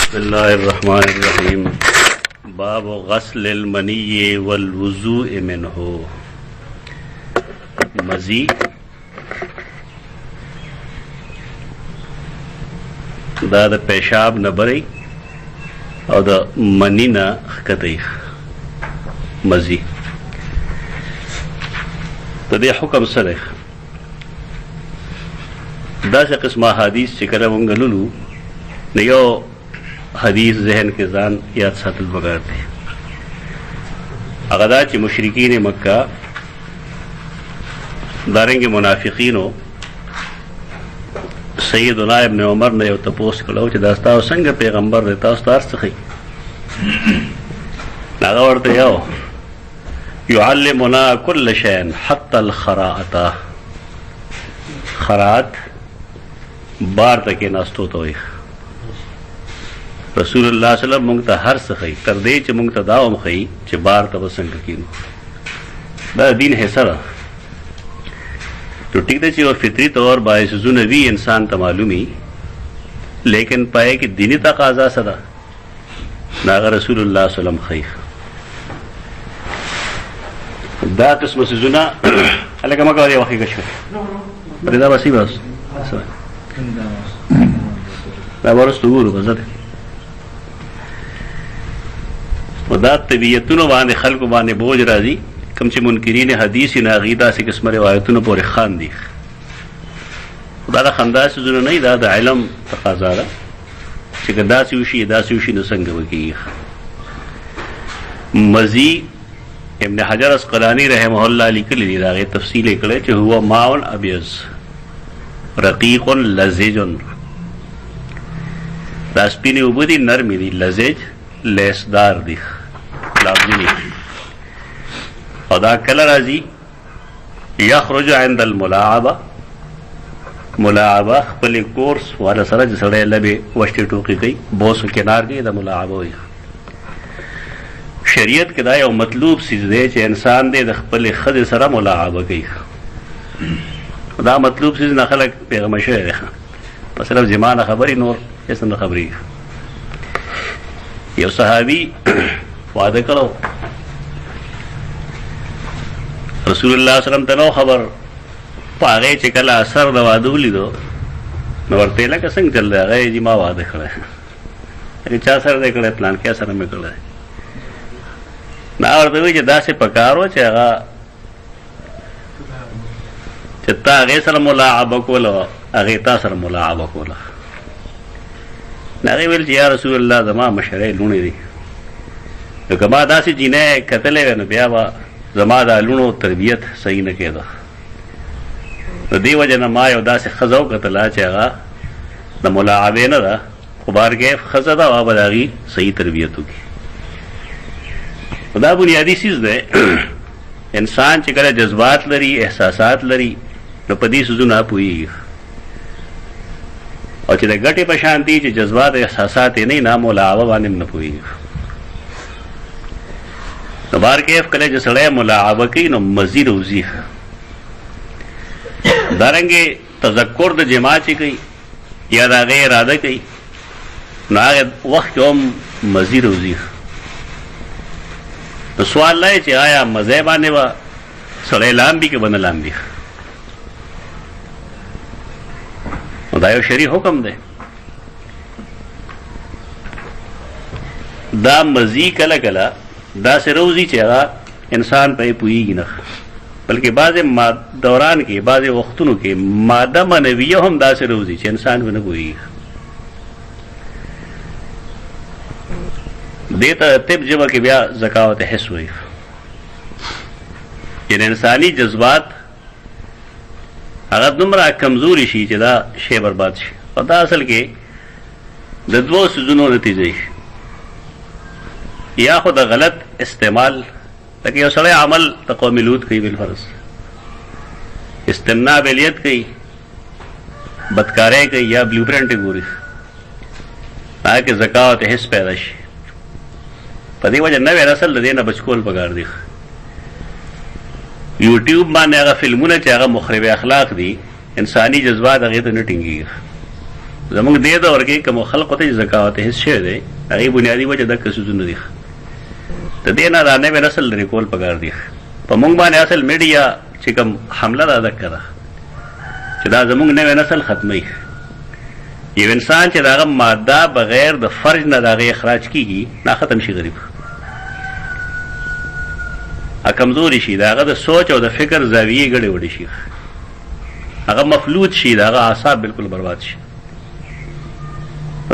बिस्मिल्लाह अर्रहमान अर्रहीम। बाब गस्ल अलमनी वल्वुज़ू मिन्हु। मज़ी दा द पेशाब न बरई और द मनी न खकतई मज़ी तो दे हुक्म सरे दा से किस्मा हदीस चिकर वंगलुलू न यो हदीस जहन के जान याद सातल बगार थे अगदा च मुशरिकीन मक्का दारेंगे मुनाफिकीनो सैयदुना इब्न उमर ने तपोस कलो च दास्ता संग पैगंबर रहता उस्तार सखी नागावरते यो युअल्लिमुना कुल्ल शैन हत्ता अल खराअता खरात बार तक नास्तो तो रसूलुल्लाह सल्लल्लाहु मुंगता हर सखी कर दे च मुंगता दावम खई च बार तब संग कीनो दा दीन है सरा तो ठीक दे और फितरी तौर बायस जुनवी इंसान त मालूमी लेकिन पाए कि दीनी तकाजा सदा नागा रसूलुल्लाह सल्लम खई दा किस्म से जुना अलग मका वाली वखी कश बरेदा बसी बस दा वरस तो गुरु बजत दा तबीयतुन बाने खल्क बाने बोझ राजी कम से मुनकिरीन हदीस नागीदा से किस्म रिवायतुन पर खान दी खुदा खंदा से जुन नहीं दा इलम तकाजा चिकदा से उशी नसंग वकी मजी इब्न हजर अस्कलानी रहमहुल्लाह लिखली दागे तफसील करे कि हुआ माउन अबियज रकीकुन लजीजुन रास्पिनी उबदी नरमी दी लजीज लेसदार दी लाजमी खुदा कल राजी यखरुज इंद अल मुलाअबा खपल कोर्स वाला सरा जसड़े लबे वष्टी टोकी गई बोस किनार गई दा मुलाअबा हुई शरीयत के दाए मतलूब चीज दे चे इंसान दे खपल खद सरा मुलाअबा गई खुदा मतलूब चीज न खलक पैगंबर शे पर सिर्फ जमाना खबरी नूर ऐसा न खबरी यो सहाबी वादे करो रसूलुल्लाह सल्लम तनो खबर पागे चिकला असर दवादू लीदो नवरतेला का संग चल रहा है जी माँ वादे खड़े अरे चा सर दे कड़े प्लान क्या सर में कड़े ना और तो जदा से पकारो चागा चित्ता आगे सर मुलाअबा कोला आगे ता सर मुलाअबा कोला नागे बिल या रसूलुल्लाह जमा मशरे लूने दी तो कमा दासी जीने कतले वे न ब्यावा जमा दा लूनो तरबियत सही न केदा तो दी वजह न मायो दासी खजो कतला चागा न मुलाअबे न दा खुबार के खजदा वाबदागी सही तरबियत होगी खुदा बुनियादी चीज दे इंसान चिकले जज्बात लरी एहसासात लरी न पदी सुजु ना पुई और चिदे गटे पशांति च जज्बात एहसासात नहीं ना मुलाअबा वानिम न पुई न बार केफ कले जसड़े मुलाअबा की न मजी रोजी दारंगे तजक्कुर द जमा ची गई या दागे इरादा की न आगे वक्त ओम मजी रोजी तो सवाल लाए चे आया मजे बाने वा सड़े लांबी के बन लांबी दायो शरी हुक्म दे दा मजी कला कला दा से रोजी चेगा इंसान पे पुईगी न बल्कि बाज़े दौरान के बाज़े वक्तों के मादा मनविया हम दा से रोजी चे इंसान पे न पुईगी देता तिब जब के ब्या ज़कावत हिस्स हुई इन इंसानी जज्बात अगर दुमरा कमजोरी शी चदा शे बर्बाद शी और असल के ददवो सुजुनो नतीजे या खुद गलत इस्तेमाल ताकि यह सड़े अमल तको मिलूद कई बिलफर्ज इस्तेमना बेलियत कई बदकारे कई या ब्लू प्रिंट गोरी ताकि ज़कावत हिस्स पैदाश पदी वजह न असल देना बचकोल पगार दी यूट्यूब माने अगर फिल्मों ने चाहे मुखरब अखलाक दी इंसानी जज्बात अगे तो न टिंगी زمونږ دې دور کې کوم خلقو ته زکات هیڅ شی دی هغې بنیادي وجه دغه سوزونه دي د دې نه دا نوی نسل لرې کول پکار دي په موږ باندې اصل میډیا چې کوم حمله ده دکه ده چې دا زمونږ نوی نسل ختموي یو انسان چې د هغه ماده بغیر د فرج نه د هغې اخراج کېږي نا ختم شي غریب کمزوري شي د هغه د سوچ او د فکر زاویې ګډې وډې شي هغه مفلوج شي د هغه اعصاب بالکل برباد شي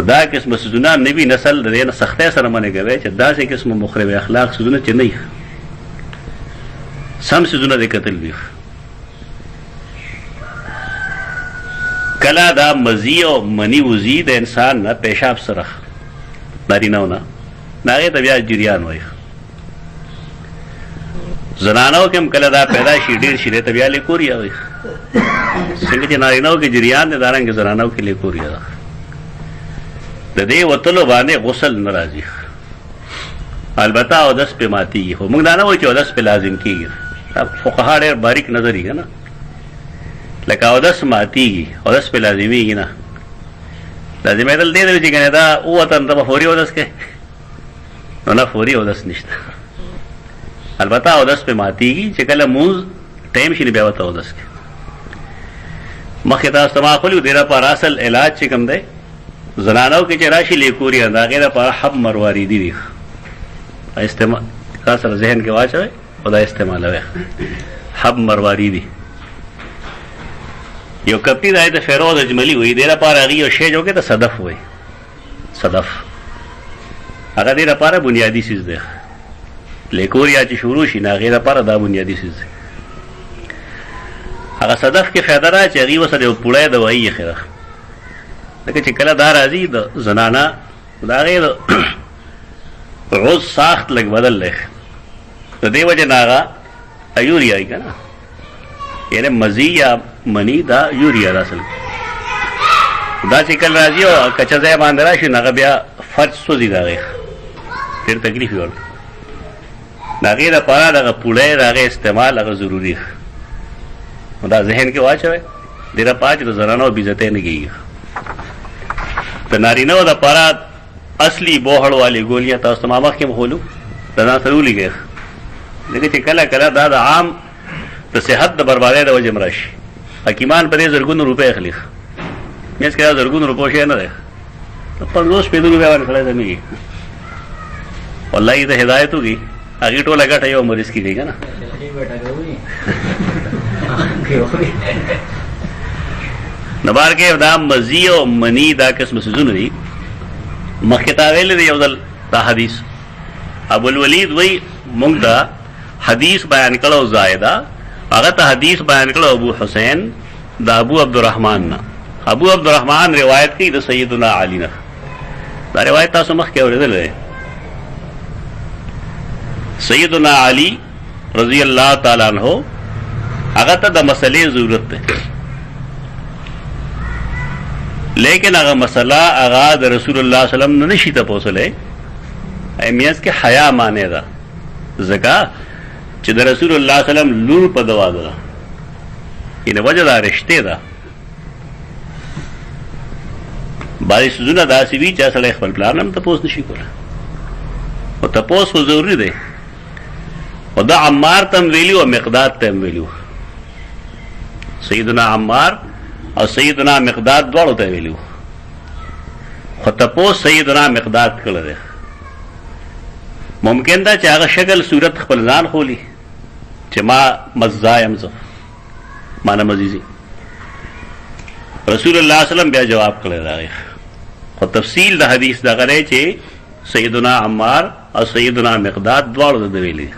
دا قسم سوزونه نوي نسل د دې نه سختۍ سره منې کوي چې داسې قسم مخرب اخلاق سوزونه چې نه سم سوزونه دې کتل وي کله دا مزي او مني وزي د انسان نه پیشاب سره نارینهو نه د هغې ته بیا جریان وایي زنانو کې هم کله دا پیدا شي ډېر شي دی ته بیا لیکوریا وایي څنګه چې نارینهو کې جریان دی دارنګې زنانو کې لیکوریا ده د دې وتلو باندې غسل نه راځي البته اودس پې ماتېږي خو موږ دا نه وایو چې اودس پې لازم کېږي فقها ډېر باریک نظر یې که نه لکه اودس ماتېږي اودس پې لازمېږي نه لازمېدل دې دی چې کنه دا ووتن ته به فوري اودس کوې نو نه فوري اودس نشته البته اودس پې ماتېږي چې کله مونځ ټایم شي نو بیا ورته اودس کوې مخکې تاسو ته ما ښولي دې لپاره اصل علاج چې کوم دی زنانو کې چې راشي لیکوریا د هغې لپاره حب مرواریدي دي استعمال کا سره ذهن کې واچوئ او دا استعمالوئ حب مرواریدي یو کپټي دی د فیروز اجملي وایي دې لپاره هغې یو شی جوړ کړې ته صدف وایي صدف هغه دې لپاره بنیادي څیز دی لیکوریا چې شروع شي نو هغې لپاره دا بنیادي څیز دی هغه صدف کې فایده ده چې هغې ورسره یو پوړی دوایي ایښې ده لکه چې کله دا راځي د زنانه د هغې د عض ساخت لږ بدل دی د دې وجې نه هغه یوریا وي که نه یعنې مزي یا مني دا یوریا ده اصل دا چې کله راځي او کچه ځای باندې راشي نو هغه بیا فرج سوځي د هغې ډېر تکلیف یې ورته د هغې دپاره دغه پوړی د هغې استعمال هغه ضروري نو دا ذهن کې واچوئ دې دپاره چې د زنانو بېعزتۍ نه کېږي د نارینهو دپاره اصلي بوهړ والې ګولیاں تاسو ته ما مخکې هم ښولو د ځان سره ولیږئ ځکه چې کله کله دا د عام د صحت د بربادۍ د وجې هم راشي حکیمان په دې زرګونو روپۍ اخلي منځ کې دا زرګونو روپو شی نه دی 50 شپېته روپۍ باندې سړی زمېږي والله یې ته هدایت وکړي هغې ټوله ګټه یو مریض کې کوي که نه نو بار کې دا مزي او مني دا قسم څیزونه دي مخکې تا ویلی دی یو ځل دا حدیث ابوالولید وایي موږ دا حدیث بیان کړو زایده هغه ته حدیث بیان کړو ابو حسین د ابو عبدالرحمن نه ابو عبدالرحمن روایت کوي د سیدنا علي نه دا روایت تاسو مخکې اورېدلی دی سیدنا علي رضی الله تعالی عنہ هغه ته د مسلې ضرورت دی لیکن هغه مسله هغه د رسول الله صلی الله علیه وسلم نه نشي تپوسلی میانځ کې حیا معنی ده ځکه چې د رسول الله صلی الله علیه وسلم لور په دوا ده یعنې وجه دا رشتې ده بعضې څیزونه داسې وي چې سړی خپل پلار نه هم تپوس نشي کولی خو تپوس خو ضروري دی او دا عمار ته هم ویلي او مقداد ته هم ویلي سیدنا عمار او سیدنا مقداد دواړو ته ویلي خو تپوس سیدنا مقداد کړی دی ممکن ده چې هغه شکل صورت خپل ځان خولي چې ما مزا یم زه ما نه مزي رسول الله صلی وسلم بیا جواب کړی دی خو تفصیل د حدیث دغه دی چې سیدنا عمار او سیدنا مقداد دواړو ته ویلي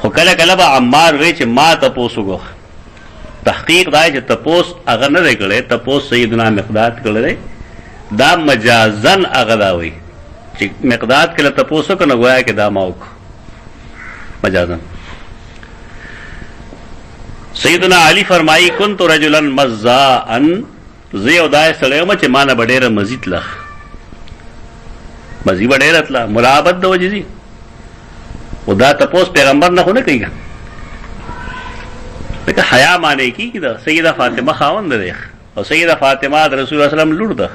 خو کله کله به عمار وی چې ما تپوس وکړو تحقیق دا چې تپوس هغه نه دی کړی تپوس سیدنا مقداد کړی دی دا مجازن هغه دا وایي چې مقداد کله تپوس وکړو نو گویا کې دا ما وکړو مجازن سیدنا علی فرمایي کنت رجلا مزاء زه یو داسې سړی وم چې ما نه به ډېره مزي تله مزي به ډېره تله ملاحبت د وجې ځي خو دا تپوس پیغمبر نه خو نه کوي لکه حیا معنی کېږي د سیده فاطمه خاوند دی او سیده فاطمه د رسول الله سلام لور ده،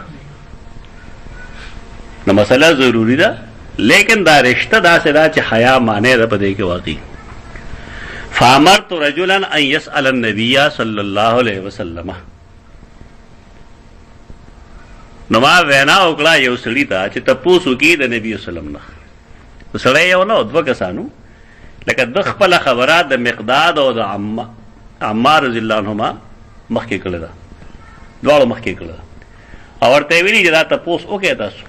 نو مسله ضروری ده، لیکن دا رشتہ داسې ده چې حیا معنی ده په دې کې واقعي. فامرت رجلا ان يسأل النبي صلی الله علیه وسلم، نو ما وینا وکړه یو سړي ته چې تپوس وکړي د نبي وسلم نه. سړی یو نه دوه کسانو، لکه د خپله خبره د مقداد او د عمار رضی الله عنهما مخکې کړې ده، دواړو مخکې کړې ده، او ورته یې ویلي چې دا تپوس وکړئ تاسو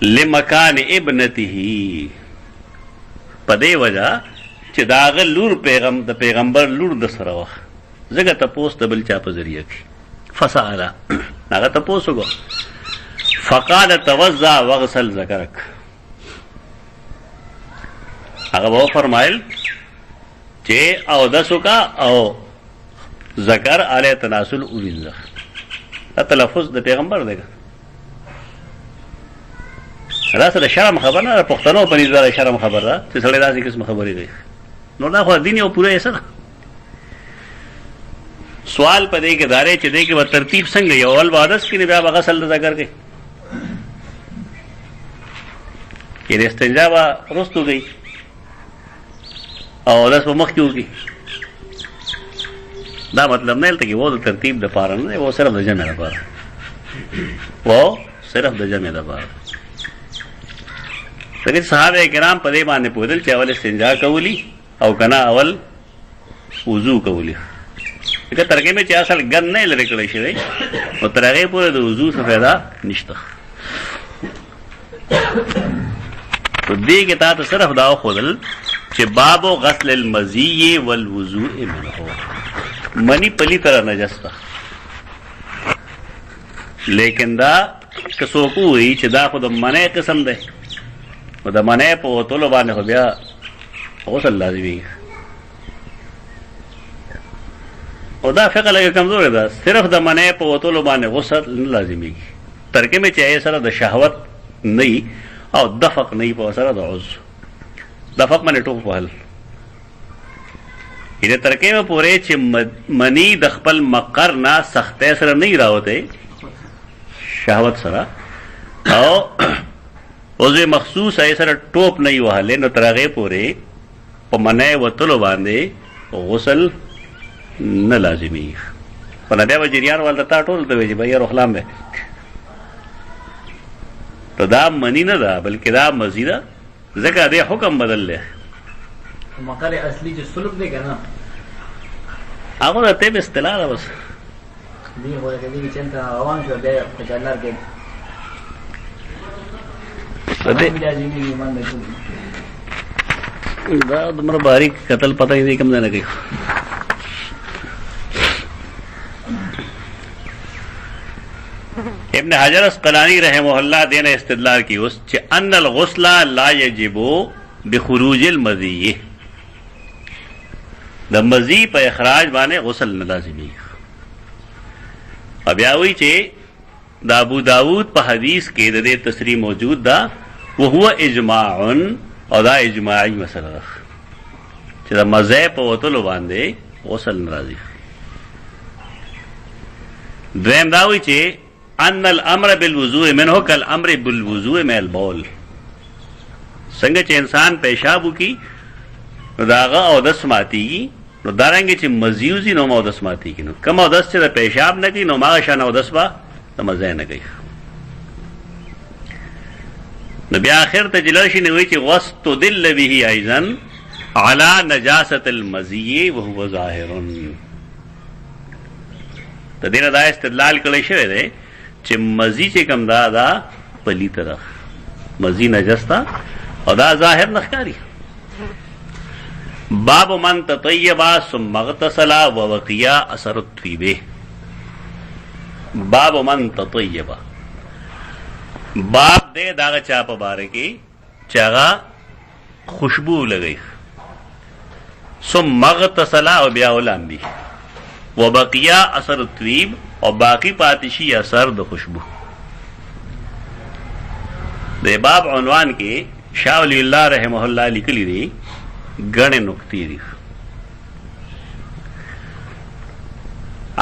لمکان ابنته، په دې وجه چې د هغه لور د پیغمبر لور د سره وه، ځکه تپوس د بل چا په ذریعه کې. فسأله، هغه تپوس وکړو. فقال توضأ واغسل ذکرک، هغه به وفرمایل چې اودس وکړه او ذکر علیه تناسل ووینځه. دا تلفظ د پیغمبر دی، راسه د شرم خبر نه، پښتنو په نظر شرم خبر ده چې سړی داسې قسم خبرې کوي. نو دا خو دین یو پوره حصه ده. سوال په دې کې دارې چې دې کې به ترتیب څنګه یو اول به اودس کړي بیا به غسل د ذکر کوي، یعنې استنجا به وروستو کوي او اودس به مخکې وکړي. دا مطلب نه دلته کې و د ترتیب دپاره نه دی، و صرف د جمع دپاره، ځکه چې صحابه کرام په دې باندې پوهېدل چې اول استنجا کولی او که نه اول وضو کولی. ځکه ترکیب چې اصل ګن نه لرې کړی شوی، نو تر هغې پورې د وضو څه فایده نشته. نو دې کې تا ته صرف دا وښودل چې بابو غسل المزي والوضوء منه، منی پلی طرح نجس ده، لیکن دا که څوک ووایي چې دا خو د منع قسم دی، نو د منع په وتلو باندې خو بیا غسل لازمي، او دا فقه لږه کمزورې ده. صرف د منع په وتلو باندې غسل نه لازمېږي، ترکیب چې هغې سره د شهوت نه وي او دفق نه وي په سره د عضو، دفق باندې ټوپ وهل، یعنې ترکیب پورې چې منی د خپل مقر نه سختۍ سره نه وي راوتی شهوت سره، او عضو مخصوص هغې سره ټوپ نه وي وهلی، نو تر هغې پورې په منع وتلو باندې غسل نه لازمي. په نه بیا به جریان والته تا ټول ته وایي چې بھیا روخلام دی، نو دا منی نه ده بلکې دا مزي ده، ځکه دې حکم بدل دی. مقر اصلي چې سلوک دی که نه، هغه د طب اصطلاح ده بس. دې خو لکه دې کې چې هلته روان شو بیا په چالار کې دا دومره باریک قتل پته یې کوم ځای نه کوي. ابن حجر اسقلانی رحمه الله دین استدلال کی اس چې ان الغسل لا یجب بخروج المذی، د مذی په اخراج باندې غسل نه لازمي. بیا وایي چې د ابو داود په حدیث کې د دې تصریح موجود ده، وهو اجماع، او دا اجماعي مسله ده چې د مزی په وتلو باندې غسل نه راځي. دویم دا وایي چې ان الامر بالوضوء منه کالامر بالوضوء من البول، څنګه چې انسان پیشاب وکړي نو د هغه اودس ماتېږي، نو دارنګې چې مزي وځي نو اودس ماتېږي. نو کوم اودس چې د پیشاب نه کوي نو هغه شان اودس به د مزی نه کوي. نو بیا آخر ته چې لاړ شي نو وایي چې واستدل به ایضا علی نجاست المزي وهو ظاهر، د دې نه دا استدلال کړی شوی دی چې مزي چې کوم دا پلیته ده، مزي نجس ده او دا ظاهر نه ښکاري. باب من تطیب ثم اغتسل ووقي اثر الطیب، باب من تطیب، باب دې داغه چا په باره کې چې هغه خوشبو لګوي، ثم اغتسل او بیا ولامبي، وبقي اثر الطیب او باقی پاتشی اثر د خوشبو. د باب عنوان کې شاه ولی الله رحمه الله لیکلی دی، ګڼې نکتې دي.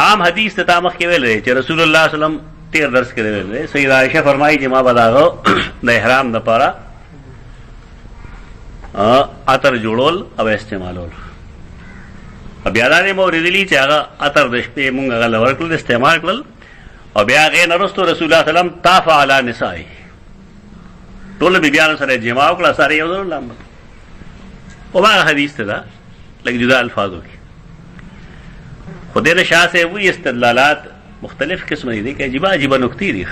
عام حدیث ته تامخ کې ویل چې رسول الله صلی الله علیه وسلم تیر درس کې ویل سید عائشہ فرمایي چې ما بداغه د احرام د پاره عطر جوړول او استعمالول. بیا دا مو ورېدلی چې هغه عطر د شپې مونږ هغه لور کړل استعمال کړل او بیا هغه نرستو رسول الله صلی الله علیه وسلم طاف علی نساء ټول بیبیانو سره جما وکړه سره یو ځل لامل او هغه حدیث ته دا لکه جدا الفاظو کې خدای نه شاه سے وی استدلالات مختلف قسم دي کې عجیب عجیب نکتی دي.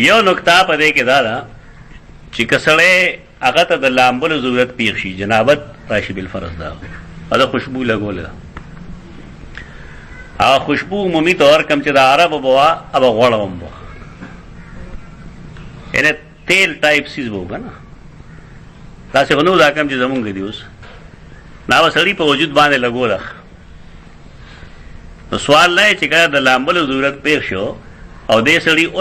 یو نکته په دې کې دا چې کسړې هغه ته د لامبلو ضرورت پیښ شي جنابت راشي بالفرض دا دا خوشبو لګول هغه خوشبو عمومي طور کم چې د عرب بوا اب غوړم بو یعنی تیل ټایپ سیز بو کنه دا څه غنو دا کم چې زمونږ دی اوس نا وسړی په وجود باندې لګول. نو سوال لای چې کله د لامبلو ضرورت پیښ شو او دې سړی او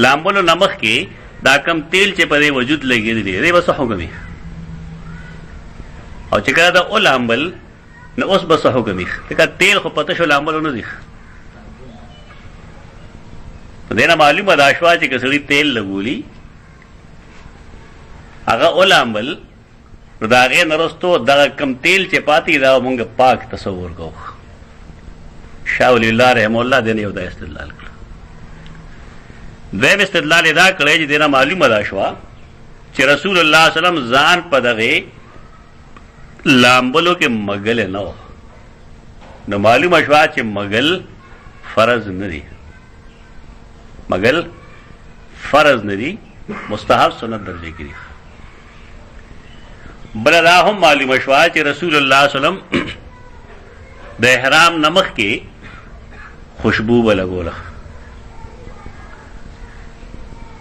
لامبلو نمخ کې دا کم تیل چې په وجود لګېدلی دی دې بس حکم او چې کله دا او لامبل نو اوس بس حکم ځکه تیل خو پته شو لامبلو نه دی. دې نه معلومه دا شوه چې سړی تیل لګولي هغه او لامبل نو دا هغې نه رستو دغه کم تیل چې پاتې دا مونږ پاک تصور کوو. شاه ولی الله رحمه الله دې نه یو دا استدلال کړ. دویم استدلال دا کړی چې دې نه معلومه دا شوه چې رسول الله صلی الله علیه وسلم ځان په دغې لامبلو کې مګل نه و. نو معلومه شوه چې مګل فرض نه دی مګل فرض نه دی مستحب سنت درجه کې دی. بل دا هم معلومه شوه چې رسول الله صلی الله علیه وسلم د احرام نمخ کې خوشبو به لګوله.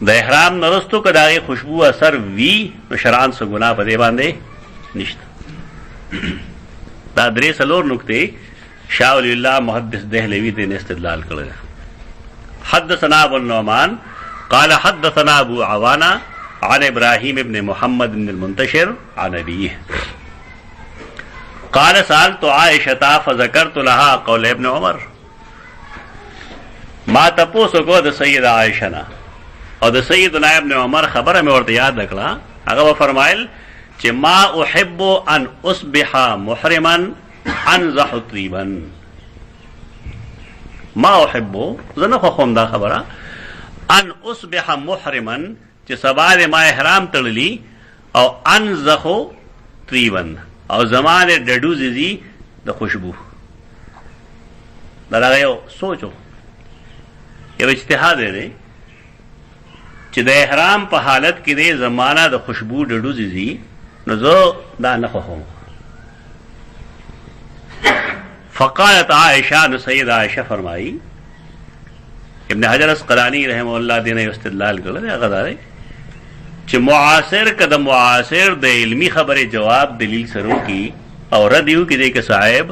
د احرام نرستو که د هغې خوشبو اثر وي نو شرعاً څه ګناه په دې باندې نشته. دا درې څلور نکتې شاه ولی الله محدث دهلوي دې استدلال کړی. حدثنا ابو النعمان قال حدثنا ابو عوانة عن ابراهيم بن محمد بن المنتشر عن ابيه قال سألت عائشة فذكرت لها قول ابن عمر. ما تپوسو کو د سید عائشہ نه او د سیدنا ابن عمر خبره مې ورته یاد کړه. هغه فرمایل چې ما احب ان اصبح محرما انزح طيبا. ما احب زنه خو خوم دا خبره ان اصبح محرما چې سبا د ما احرام تړلی او انزح طيبا او زمانه ډډو زیزي د خوشبو. دا یو سوچو یو اجتهاد دی چې د احرام په حالت کې د زمانہ د خوشبو ډډو زیزي نو زه دا نه خوښوم. فقالت عائشہ نو سید عائشہ فرمائی ابن حجر اسقلانی رحمه الله دینه استدلال کړل هغه دا چې معاصر کده معاصر د علمی خبره جواب دلیل سره کی او رد یو کې د صاحب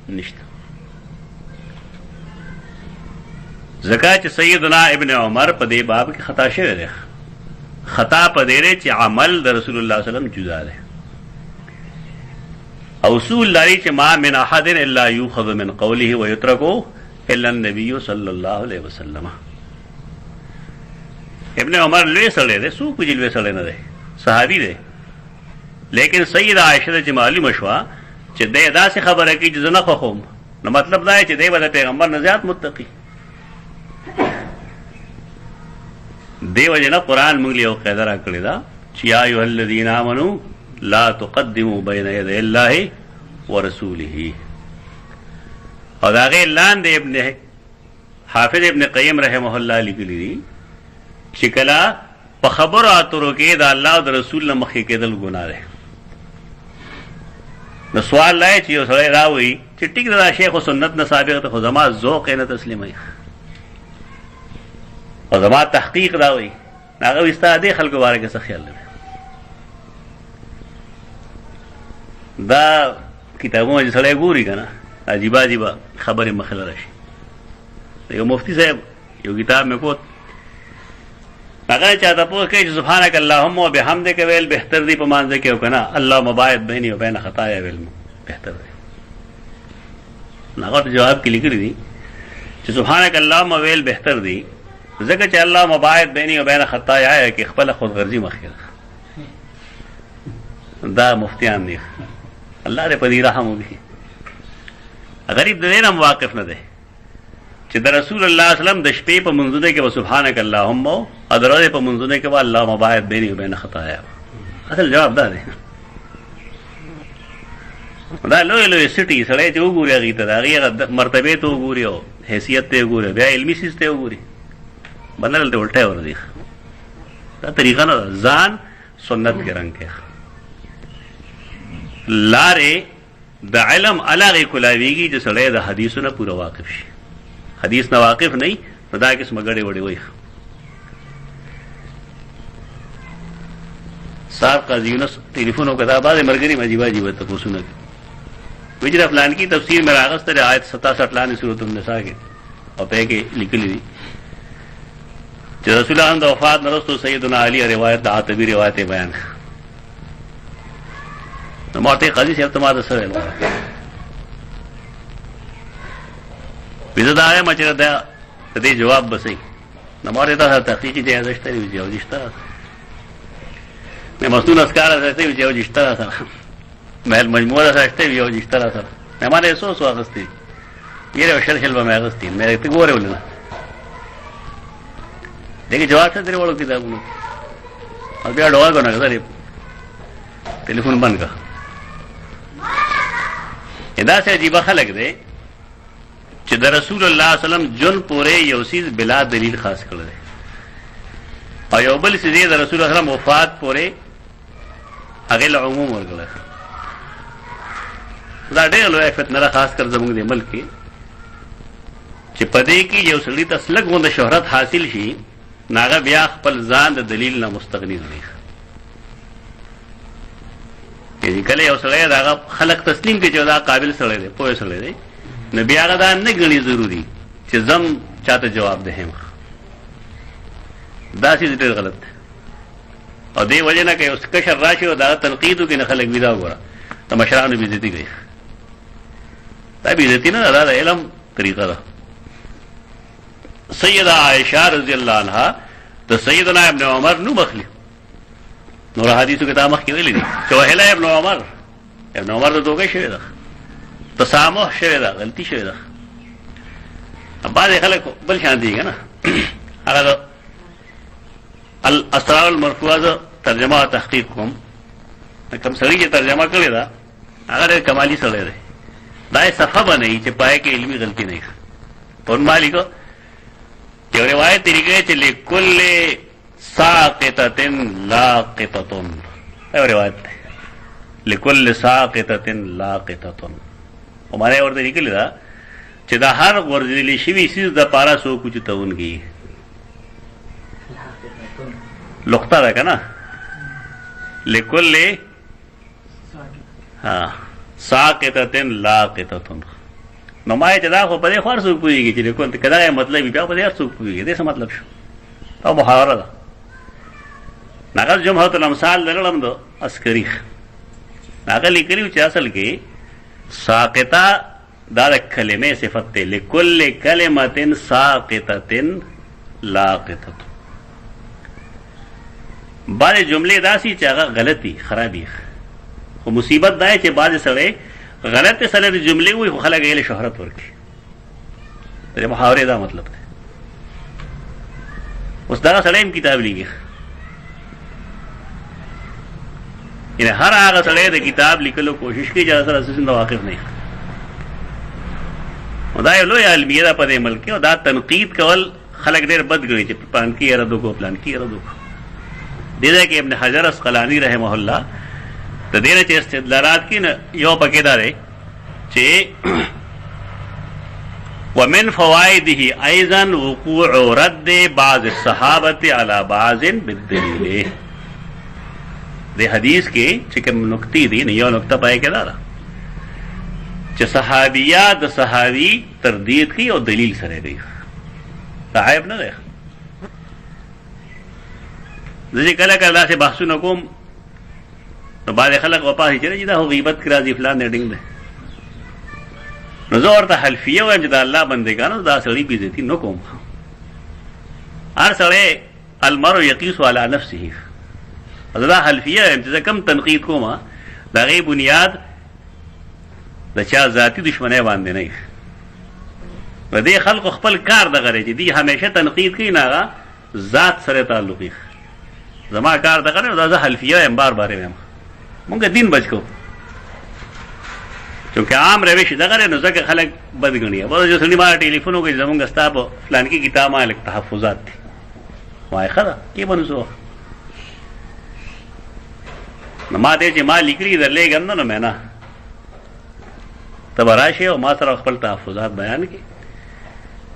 نشته. زکات سیدنا ابن عمر په دې باب کې خطا شوی دی. خطا په دې چې عمل د رسول الله صلی الله علیه وسلم جدا دی. اصول لري چې ما من احد الا يؤخذ من قوله ويترك الا النبي صلی الله علیه وسلم. ابن عمر لوی سړی دی څوک چې لوی سړی نه دی صحابي دی لیکن سید عائشہ چې معلومه شوه چې دی داسې خبره کوي چې زه نه خوښوم نو مطلب دا چې دی به د پیغمبر نه زیات متقي. دی وجه نه قرآن موږ له یو قاعده را کړې ده چې یا ایها الذین آمنوا لا تقدموا بین یدی الله ورسوله. او دا غیر لاندې ابن حافظ ابن قیم رحمه الله لیکلی دي چې کله په خبرو اترو کې د الله او د رسول نه مخکې کېدل ګناه ده. نو سوال لای چې یو سړی راوي چې ټیک دا شیخ او سنت نه ثابت خو زما ذوق نه تسلیمای او زما تحقیق راوي هغه استاد خلکو باره کې څه خیال لري. دا کتابونه چې سړی ګوري کنه عجیب عجیب خبرې مخله راشي. یو مفتی صاحب یو کتاب مې کوت هغه چاته پوه کوي چې سبحانك اللهم وبحمدك ویل بهتر دی په مانځ کې او کنه الله مباعد بیني و بین خطایا ویل بهتر دی. هغه جواب کې لیکلي دي چې سبحانك اللهم ویل بهتر دي ځکه چې الله مباعد بیني و بین خطایا کې خپل خود غرضی مخکې دا مفتیان دي الله دې په دې رحم وکړي غریب د دې نه واقف نه دی چې د رسول الله صلی الله علیه وسلم د شپې په منځونه کې سبحانك اللهم او د ورځې په منځونه کې الله مباعد بیني و بین خطایا اصل جواب دا دی دا لوی لوی سټي سړی چې وګوري هغې ته د هغې مرتبې ته وګوري او حیثیت ته وګوري بیا علمي سیز ته وګوري بنده دلته الټی ورځي دا طریقه نه ده ځان سنت کې رنګ کې لارې د علم هغې کلاویږي چې سړی د حدیثو نه پوره واقف شي حدیث نه واقف نه وي نو دا قسمه ګډې وډې وایي صاحب قاضي یونس ټلیفون وکړه دا بعضې ملګري عجیبه عجیبه تپوسونه کوي وایي چې د فلان کی تفسیر مې راغسته دی آیت 67 لاندې سورة النساء کې او په کې لیکلي دي چې رسول الله د وفات نه وروسته سیدنا علي روایت د عتبي روایت یې بیان کړه نو ما ورته قاضي صاحب ته ما د څه ویل وایي زه دا وایم چې د دې جواب به صحیح نو ما ورته دا تحقیقي جایزه شته وي جواب شته میں مصنون اسکار سره وي یو جشتره سره مې مجموعه سره شته یو جشتره سره مې ما نه سوس واغستې یره شرحل به مې اغستې مې ته ګوره ولنه دغه جواب څه درې وړو کتابونو او بیا ډوال کو نه غواړي ټلیفون بند کا ادا سے عجیب خلق دی چې د رسول الله صلی الله علیه وسلم جن پورې یو سیز بلا دلیل خاص کړل او یو بل سیز د رسول الله صلی الله علیه وسلم وفات پورې هغه له عموم ورغله دا ډېر لوی فتنه خاص کر زموږ د ملک کې چې پدې کې یو سړی ته سلګ غونډه شهرت حاصل شي ناغه بیا خپل ځان د دلیل نه مستغنی دی یعنی کله یو سړی دا خلق تسلیم کې چې دا قابل سړی دی پوه سړی دی نو بیا هغه دا نه ګڼي ضروري چې زم چاته جواب دهم دا څه ډېر غلط دی او دې وجه نه کوي اوس کشر راشي او دا تنقیدو کې نه خلک ویدا وګوره ته مشرانو بې عزتي کوي دا بې عزتي نه ده د علم طریقه ده سیدہ عائشہ رضی اللہ عنہ د سیدنا ابن عمر نو مخلی نور حدیثو کې دا مخکې ویلي دي چې وهله ابن عمر د دوکه شوې ده تسامح شوې ده غلطي شوې ده بعضې خلک بل شان دي که نه هغه د الاسرار المرفوعه ترجمه او تحقیق کوم کوم سړي چې ترجمه کړې ده هغه ډېر کمالي سړی دی دا یې صفحه بنوي چې پای کې علمي غلطي نه وي پون مالکو یو روایت طریقه چې لکل ساقطة لاقطة یو روایت دی لکل ساقطة لاقطة او معنی ورته لیکلي ده چې دا هر غورځېدلی شوي څیز دپاره څوک اوچتونکي لقطه ده که نه لکل ساقطة لاقطة نو ما چې دا خو په دې خو هر څوک پوهېږي چې لیکون که دغه مطلب وي بیا په دې هر څوک پوهېږي دې څه مطلب شو او محاوره ده هغه جمهورة الامثال لرلم د عسکري هغه لیکلي چې اصل کې ساقطه دا د کلمې صفت دی لکل کلمة ساقطة لاقطة بعضې جملې داسې چې هغه غلطي خرابي خو مصیبت دا چې بعضې سړی غلط سره د جملې وي خو خلک یې شهرت ورکړي د محاورې دا مطلب دی اوس دغه سړی هم کتاب لیکي یعنې هر هغه سړی د کتاب لیکلو کوشش کوي چې هغه سره څه واقف نه وي نو دا یو لوی علمیه ده په دې ملک کې او دا تنقید کول خلک ډېر بد ګڼي چې پلان کې یې رد وکړو پلان کې یې رد وکړو دې ځای کې ابن حجر اسقلاني رحمه الله د دې نه چې استدلالات کې نه یو پکې دا دی چې ومن فوائده ايضا وقوع رد بعض الصحابه على بعض بالدليل د حدیث کې چې کوم نقطې دي نه یو نقطه پای کې دا ده چې صحابیات د صحابي تردید کوي او دلیل سره دی دا عیب نه دی زه کله کله داسې بحثونه کوم نو بعضې خلک وپاسي چې دا خو غیبت کې راځي فلان ډینګ دی نو زه ورته حلفیه وایم چې د الله بندګانو دا سړي بې عزتي نه کوم. هر سړی المرء یقیس علی نفسه. زه دا حلفیه وایم چې زه کوم تنقید کوم د هغې بنیاد د چا ذاتي دشمنی باندې نه وي. د دې خلکو خپل کار دغه دی چې دوی همیشه تنقید کوي، نه هغه ذات سره تعلق وي. زما کار دغه دی، دا زه حلفیه وایم، بار بار وایم. مونږ دین بچ کوو چونکه عام روش دغه دی، نو ځکه خلک بد ګڼي. بل جو سړي ما ټلیفون وکړي زمونږ ستا په فلانکي کتاب ما لږ تحفظات دي. وایي ښه ده کې به نو څه نو ما ته چې ما لیکلي درلېږم نه، نو مې نه ته به راشې او ما سره خپل تحفظات بیان کړي.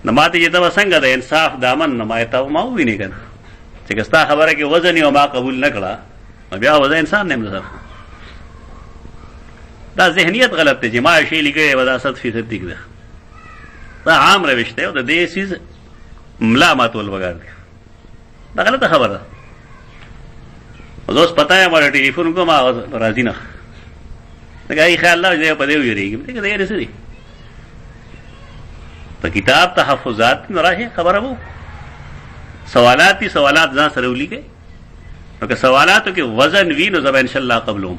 نو ما ته چې ته به څنګه د انصاف دامن نو ما ته ما ووینې که نه چې که ستا خبره کې وزن او ما قبول نه کړه نو بیا وزه انسان نه یم سره. دا ذهنیت غلط دی چې ما یو شی لیکلی به دا 100% ټیک دی. دا عام روش دی او د دې څیز ملا ماتول پکار دی. دا غلطه خبره ده. زه اوس پته یم ما ټلیفون کوم هغه راځي نه، ځکه هغې خیال نه چې په دې ویرېږم ځکه د یارې څه دي. په کتاب تحفظات نو راشئ خبره وو سوالات دي، سوالات ځان سره ولیکئ. نو که سوالاتو کې وزن وي نو زه به انشاءالله قبلوم.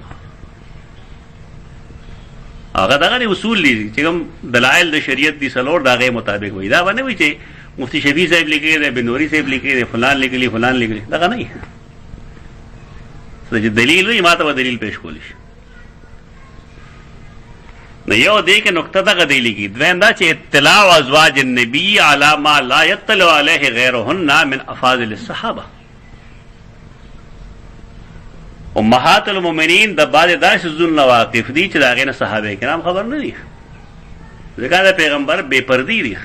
هغه دغه اصول دي چې کوم دلایل د شریعت دي څلور د هغې مطابق وي. دا به نه وي چې مفتی شفیع صاحب لیکلی دی، بنوري صاحب لیکلی دی، فلان لیکلی فلان لیکلی، دغه نه وي. چې دلیل وي ما ته به دلیل پیش کولی شي. نو یو دی کې نقطه دغه دی لیکي. دویم دا چې اطلاع ازواج النبی علی ما لا یطلع علیه غیرهن من افاضل الصحابه. امهات المؤمنین د بعضې داسې ځون واقف دي چې د هغې نه صحابه کرام خبر نه دي، ځکه د پیغمبر بې پردي دي.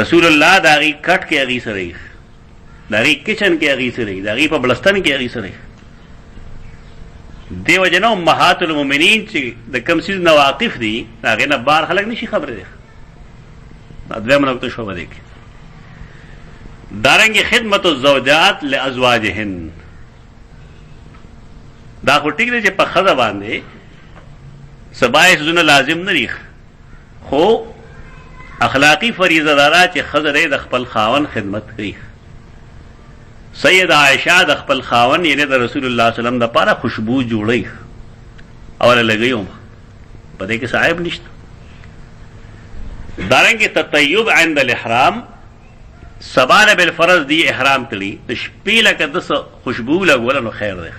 رسول الله د هغې کټ کې هغې سره وي، د هغې کچن کې هغې سره وي، د هغې په بلستن کې هغې سره وي. دې وجه نه امهات المؤمنین چې د کوم څیز نه واقف دي د هغې نه بار خلک نشي خبرېدی. دا دویمه نقطه شوه په دې کې. دارنګې خدمت الزوجات لازواجهن. دا خو ټیک دی چې په ښځه باندې سبا څیزونه لازم نه دي، خو اخلاقي فریضه داره چې ښځه دی د خپل خاوند خدمت کوي. سید عائشہ د خپل خاوند یعنی د رسول الله صلی الله علیه وسلم دپاره خوشبو جوړوي او لګوي هم، په دې کې صاحب نشته. دارنګې تطیب عند الاحرام، سبا نه بالفرض دی احرام تړي د شپې لکه د خوشبو لګوله نو خیر دی.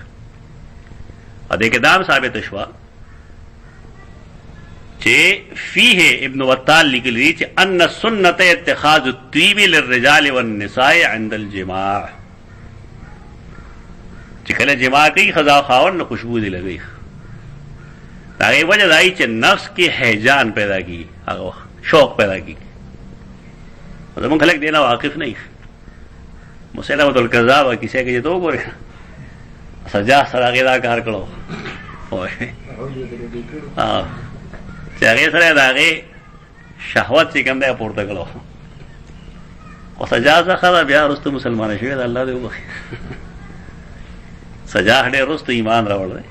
او دې کې دا هم ثابته شوه چې فيه ابن وطال لیکلی دی چې ان سنت اتخاذ الطیب للرجال والنساء عند الجماع، چې کله جماع کوي ښځه او خاوند نو خوشبو دې لګوي. د هغې وجه دا چې نفس کې هیجان پیدا کېږي، هغه شوق پیدا کېږي. زمونږ خلک دې نه واقف نه وي. مسلمة الکذاب کیسې کې چې ته وګورې سجا سره هغې دا کار کړو چې هغې سره د هغې شهوت چې کوم دی پورته کړو. خو سجا څخه ده بیا وروسته مسلمانه شوې ده، الله دې وبخي. سجا ډېر وروسته ایمان راوړ دی،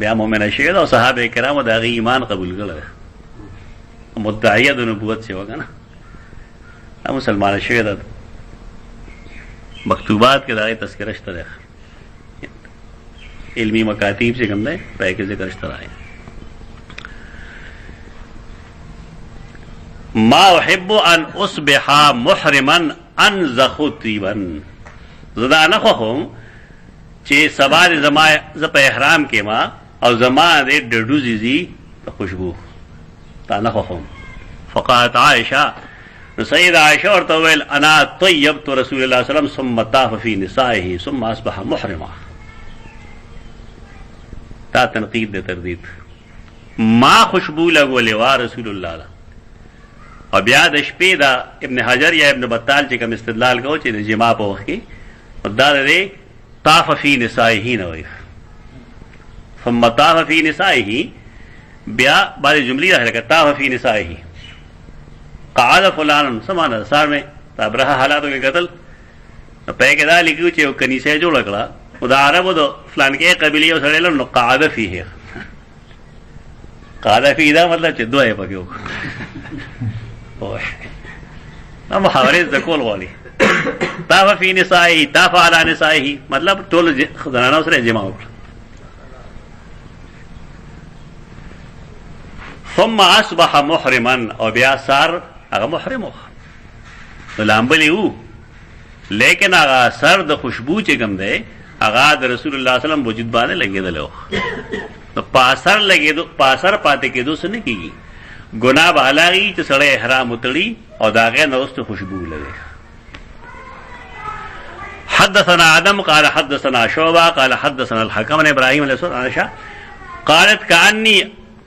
بیا مؤمنه شوې ده او صحابه کرامو د هغې ایمان قبول کړی دی. مدعیه د نبوت چې وه که نه دا مسلمانه شوې ده. مکتوبات کې د هغې تذکره شته دی، علمی مکاتیب چې کوم دی په هغې کې ذکر شته دی. ما احب ان اصبح محرما انزخ طیبا. زه دا نه خوښوم چې سبا د زه په احرام کې ما او زما د ډډوزې ځي په خوشبو، دا نه خوښوم. فقالت عائشه، نو سید عائشه ورته وویل انا طیبت رسول الله صلی الله علیه وسلم ثم طاف فی نسائه ثم اصبح محرما. دا تنقید دی، تردید. ما خوشبو لګولې وا رسول الله له، او بیا د شپې د ابن حجر یا ابن بطال چې کوم استدلال کوو چې د جما په وخت کې دا دی طاف فی نسائه نه وایي. ثم طاف فی نسائه، بیا بعضې جملې راغلې که طاف فی نسائه قعد فلان سمانه سار میں د ابرهه حالاتو کې قتل په هغې کې دا لیکلي چې یو کنیسه جوړه کړه نو د عربو د فلانکې قبیلې یو سړی نو قعد فیه قال فی دا مطلب چې دوه یې پکې وکړه. دا محاورې زده کول غواړي. طاف فی نسائه طاف علی نسائه مطلب ټول زنانو سره جمع وکړه. ثم اصبح محرما او بیا سار هغه محرم و لامبلی وو لیکن هغه سر د خوشبو چې کوم دی هغه د رسول الله صلی الله علیه وسلم وجود باندې لګېدل و. نو پاسر لګېدو پاسر پاتې کېدو څه نه کېږي ګناه به هلاږي چې سړی احرام وتړي او د هغې نه وروسته خوشبو لګي. حدثنا آدم قال حدثنا شعبة قال حدثنا الحكم بن ابراهيم عائشة قالت كأني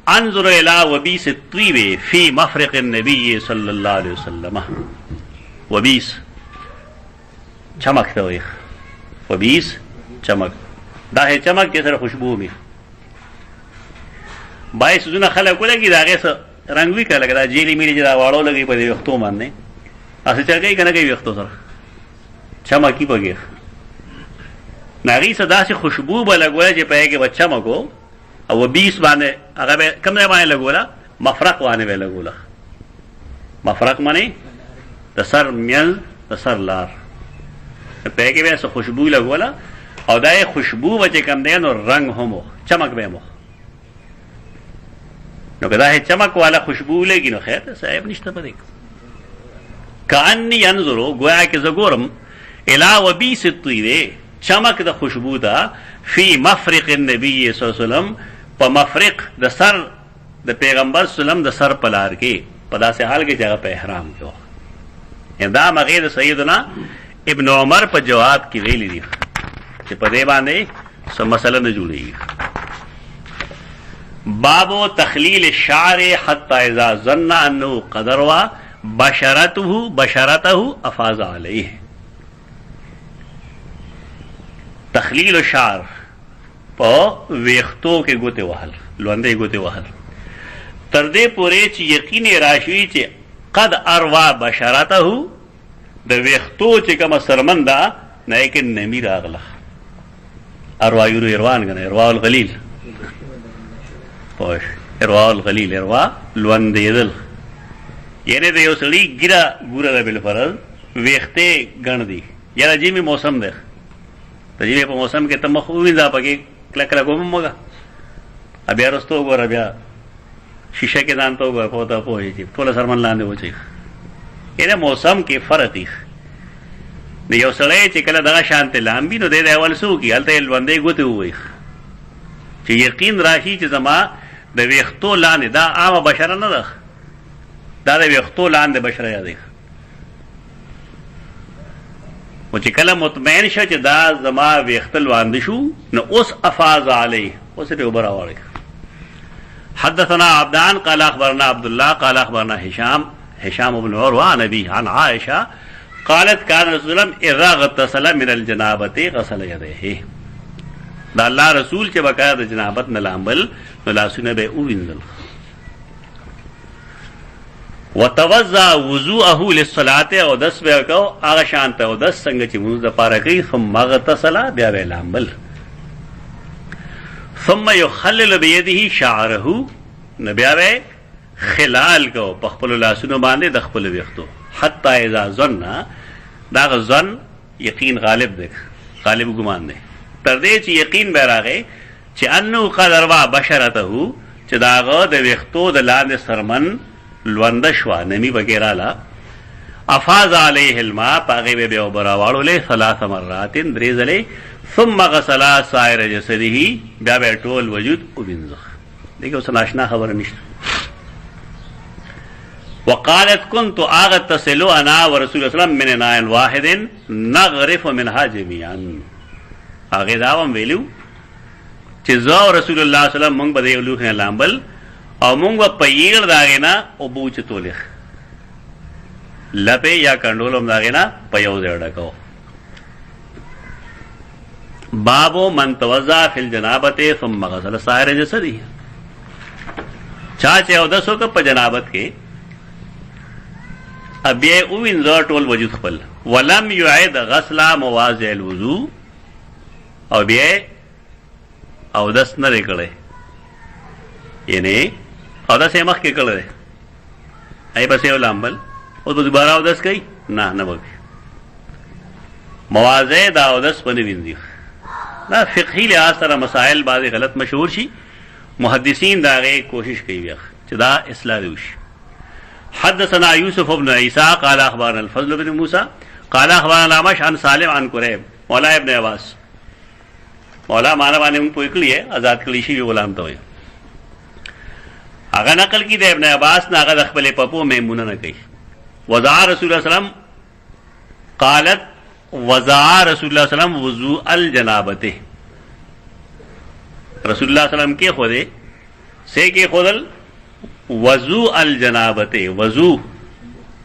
انظر الى وبيس الطيب في مفرق النبي صلى الله عليه وسلم. وبيس چمک ته وي وبيس چمک دا هي چمک کې سره خوشبو می بای سونه خلک ولګي دا غیسه رنگ وی کله دا جیلی میلی دا واړو لګي په دې وختو باندې اسه چرګي کنه کوي وختو سره چمکی پګي ناری صدا سے خوشبو به لګول چې پې کې بچا مګو او 20 باندې هغه کوم ځای باندې لګولا مفرق باندې به لګولا. مفرق معنی د سر میل د سر لار پې کې به سه خوشبو لګولا او دا خوشبو وجه کم دی نو رنگ همو چمک به مو نو کدا چمک والا خوشبو لګی نو خیر صاحب نشته پدې کانی انظرو گویا کې زګورم الا وبیس الطیب چمک د خوشبو دا فی مفرق النبی صلی الله علیه وسلم په مفرق د سر د پیغمبر سلام د سر پلار کې په داسې حال کې چې هغه په احرام کې و. دا مغیر سیدنا ابن عمر په جواب کې ویلي دي چې په دې باندې څه مسله نه جوړیږي. بابو تخلیل الشعر حتى اذا ظن انه قد روى بشرته افاض عليه. تخلیل الشعر په ویختو کې ګوته وهل لوندې ګوته وهل تر دې پورې چې یقین راشي چې قد اروا بشرته د ویختو چې کوم سرمندا نه کې نمی راغله اروا یورو اروان کنه اروا الغلیل پوش اروا الغلیل اروا لوندېدل یعنی د یو سړي ګوره بل فرض ویخته ګڼ دي یاره جیمی موسم ده ته جیمی په موسم کې ته مخ وینځه پکې کله کله کوم مګه بیا رستو وګوره بیا شیشه کې ځان ته وګوره پوتا پوهې چې ټول سرمن لاندې وچی یعنی موسم کې فرق دی. نو یو سړی چې کله دغه شانته لامبي نو د اول سو کې هلته لوندې ګوتې ووایي چې یقین راشي چې زما د ویختو لاندې دا عامه بشره نه ده دا د ویختو لاندې بشره یادې و چې کله مطمئن شه چې دا زما ویخته لواندې شو نو اوس افاض علیه اوس یې اوبه راوړی. حدثنا عبدان قال اخبرنا عبد الله قال اخبرنا هشام بن عروة عن أبيه عن عائشة قالت كان رسول الله اذا اغتسل من الجنابة غسل يديه. دا الله رسول چې بقایا د جنابت نه لامبل نو لاسونه به ووینځل. وتوضا وضوءه للصلاه او دس به کو هغه شانت او دس څنګه چې موږ د پاره کوي ثم اغتسل بیا به لامبل ثم يخلل بيده شعره نبیا به خلال کو په خپل لاسونو باندې د خپل ویختو حتی اذا ظن دا ظن یقین غالب دی غالب ګمان دی تر دې چې یقین به راغی چې انه قد روا بشرته چې داغه د ویختو د لاندې سرمن لوند شو نمی وغیرہ لا افاض علیه الماء پاغه به براوالو له 3 مرات دریزله ثم غسل سائر جسده بیا به ټول وجود وبنځه دغه اوس ناشنا خبر نشته. وقالت كنت اغتسل انا ورسول الله صلى الله عليه وسلم من اناء واحد نغرف منها جميعا. هغه دا هم ویلو چې زو رسول الله صلی الله علیه وسلم موږ به یو لوخه لامبل او موږ په ییر داغینا او بوچ تولخ لپه یا کنډولم داغینا په یو ځای ډکو. بابو من توضا فی الجنابه ثم غسل سائر جسده. چا چې او دسو که په جنابت کې اب یہ اوینځه ټول وجود خپل ولم يعد غسل مواضع الوضوء او بیا او دس نه کړي یعنی اودس یې مخکې کړی دی ای پسې یو لامبل اوس به دوباره اودس کوي نه به کوي مواضع د اودس به نه وینځي دا فقهي لحاظ سره مسائل بعضې غلط مشهور شي محدثین د هغې کوشش کوي بیا چې دا اصلاح وشي حدثنا يوسف بن عيسى قال اخبرنا الفضل بن موسى قال اخبرنا الأعمش عن سالم عن قريب مولا ابن عباس مولا معنا باندې موږ پوه کړی آزاد کړی شي غلام ته وي هغه نقل کی د ابن عباس نه هغه د خپل پپو میمونه نه کوي وضع رسول الله صلی الله علیه وسلم قالت وضع رسول الله صلی الله علیه وسلم وضوء الجنابته رسول الله صلی الله علیه وسلم کې خوده سه کې خودل وضوء الجنابته وضوء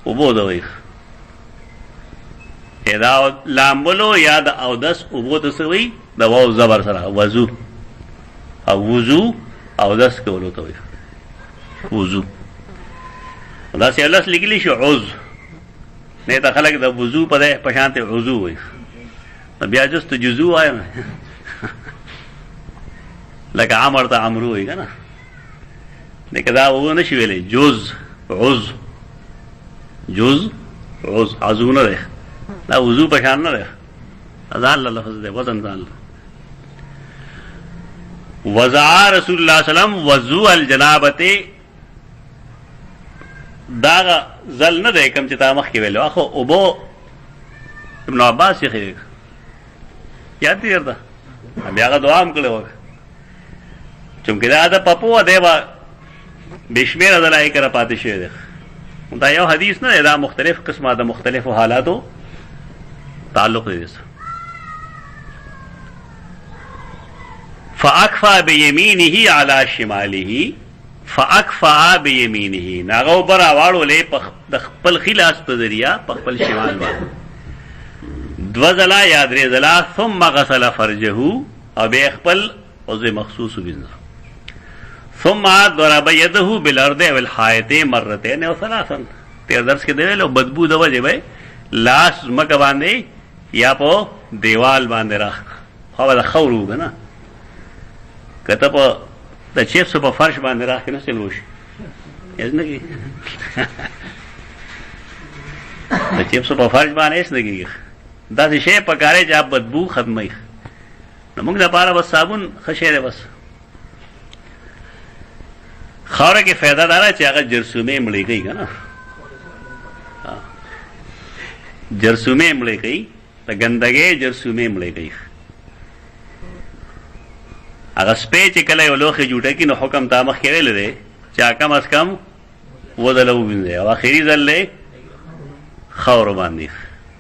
وبو دوي ادا لامبلو یا د اودس وبو تسوي د واو زبر سره وضوء او وضوء اودس کولو ته وي وضوء دا سه الله لیکلی شو عضو نه تا خلک د وضو په پشانته وضو وي بیا جست جزو وای لکه عمر ته عمرو وي کنه لکه دا و نه شي ویلې جز عضو عضو نه ده دا وضو پشان نه ده اذان لفظ ده وزن ځان وضع رسول الله صلی الله علیه وسلم وضوء الجنابته دا زل نه ده کوم چې تا مخ کې ویلو اخو ابو ابن عباس یې خیر یاد دی ورته بیا هغه دعا هم کړو چونکه دا د پپو دیوا بشمیر دلای کرا پاتې شوی دی دا یو حدیث نه دا مختلف قسمه د مختلفو حالاتو تعلق دی فاکفا بیمینه علی شماله فاکفا بیمینه ناغو برا واړو له د خپل خلاص په ذریعہ په خپل شمال باندې دوزلا یا درې زلا ثم غسل فرجه او به خپل عضو مخصوص وینځه ثم ضرب يده بالارض والحائط مرتين او ثلاثا تیر درس کې دی له بدبو د وجه به لاس مکه باندې یا په دیوال باندې راخ خو دا خورو کنه کته په د چیپس په فرش باندې راخ نه سلوش یزنه کی د چیپس په فرش باندې اس نه کی دا شی په کارې چې بدبو ختمي نو موږ د پاره بس صابون خشه بس خاوره کې فایده دار چې هغه جرثومه مړی کوي کنه جرثومه مړی کوي د ګندګي جرثومه مړی کوي هغه سپې چې کله یو لوخه جوړه کې نو حکم تا مخ کې ویل دی چې کم از کم ودلو وینځي او اخیری ځل له خاور باندې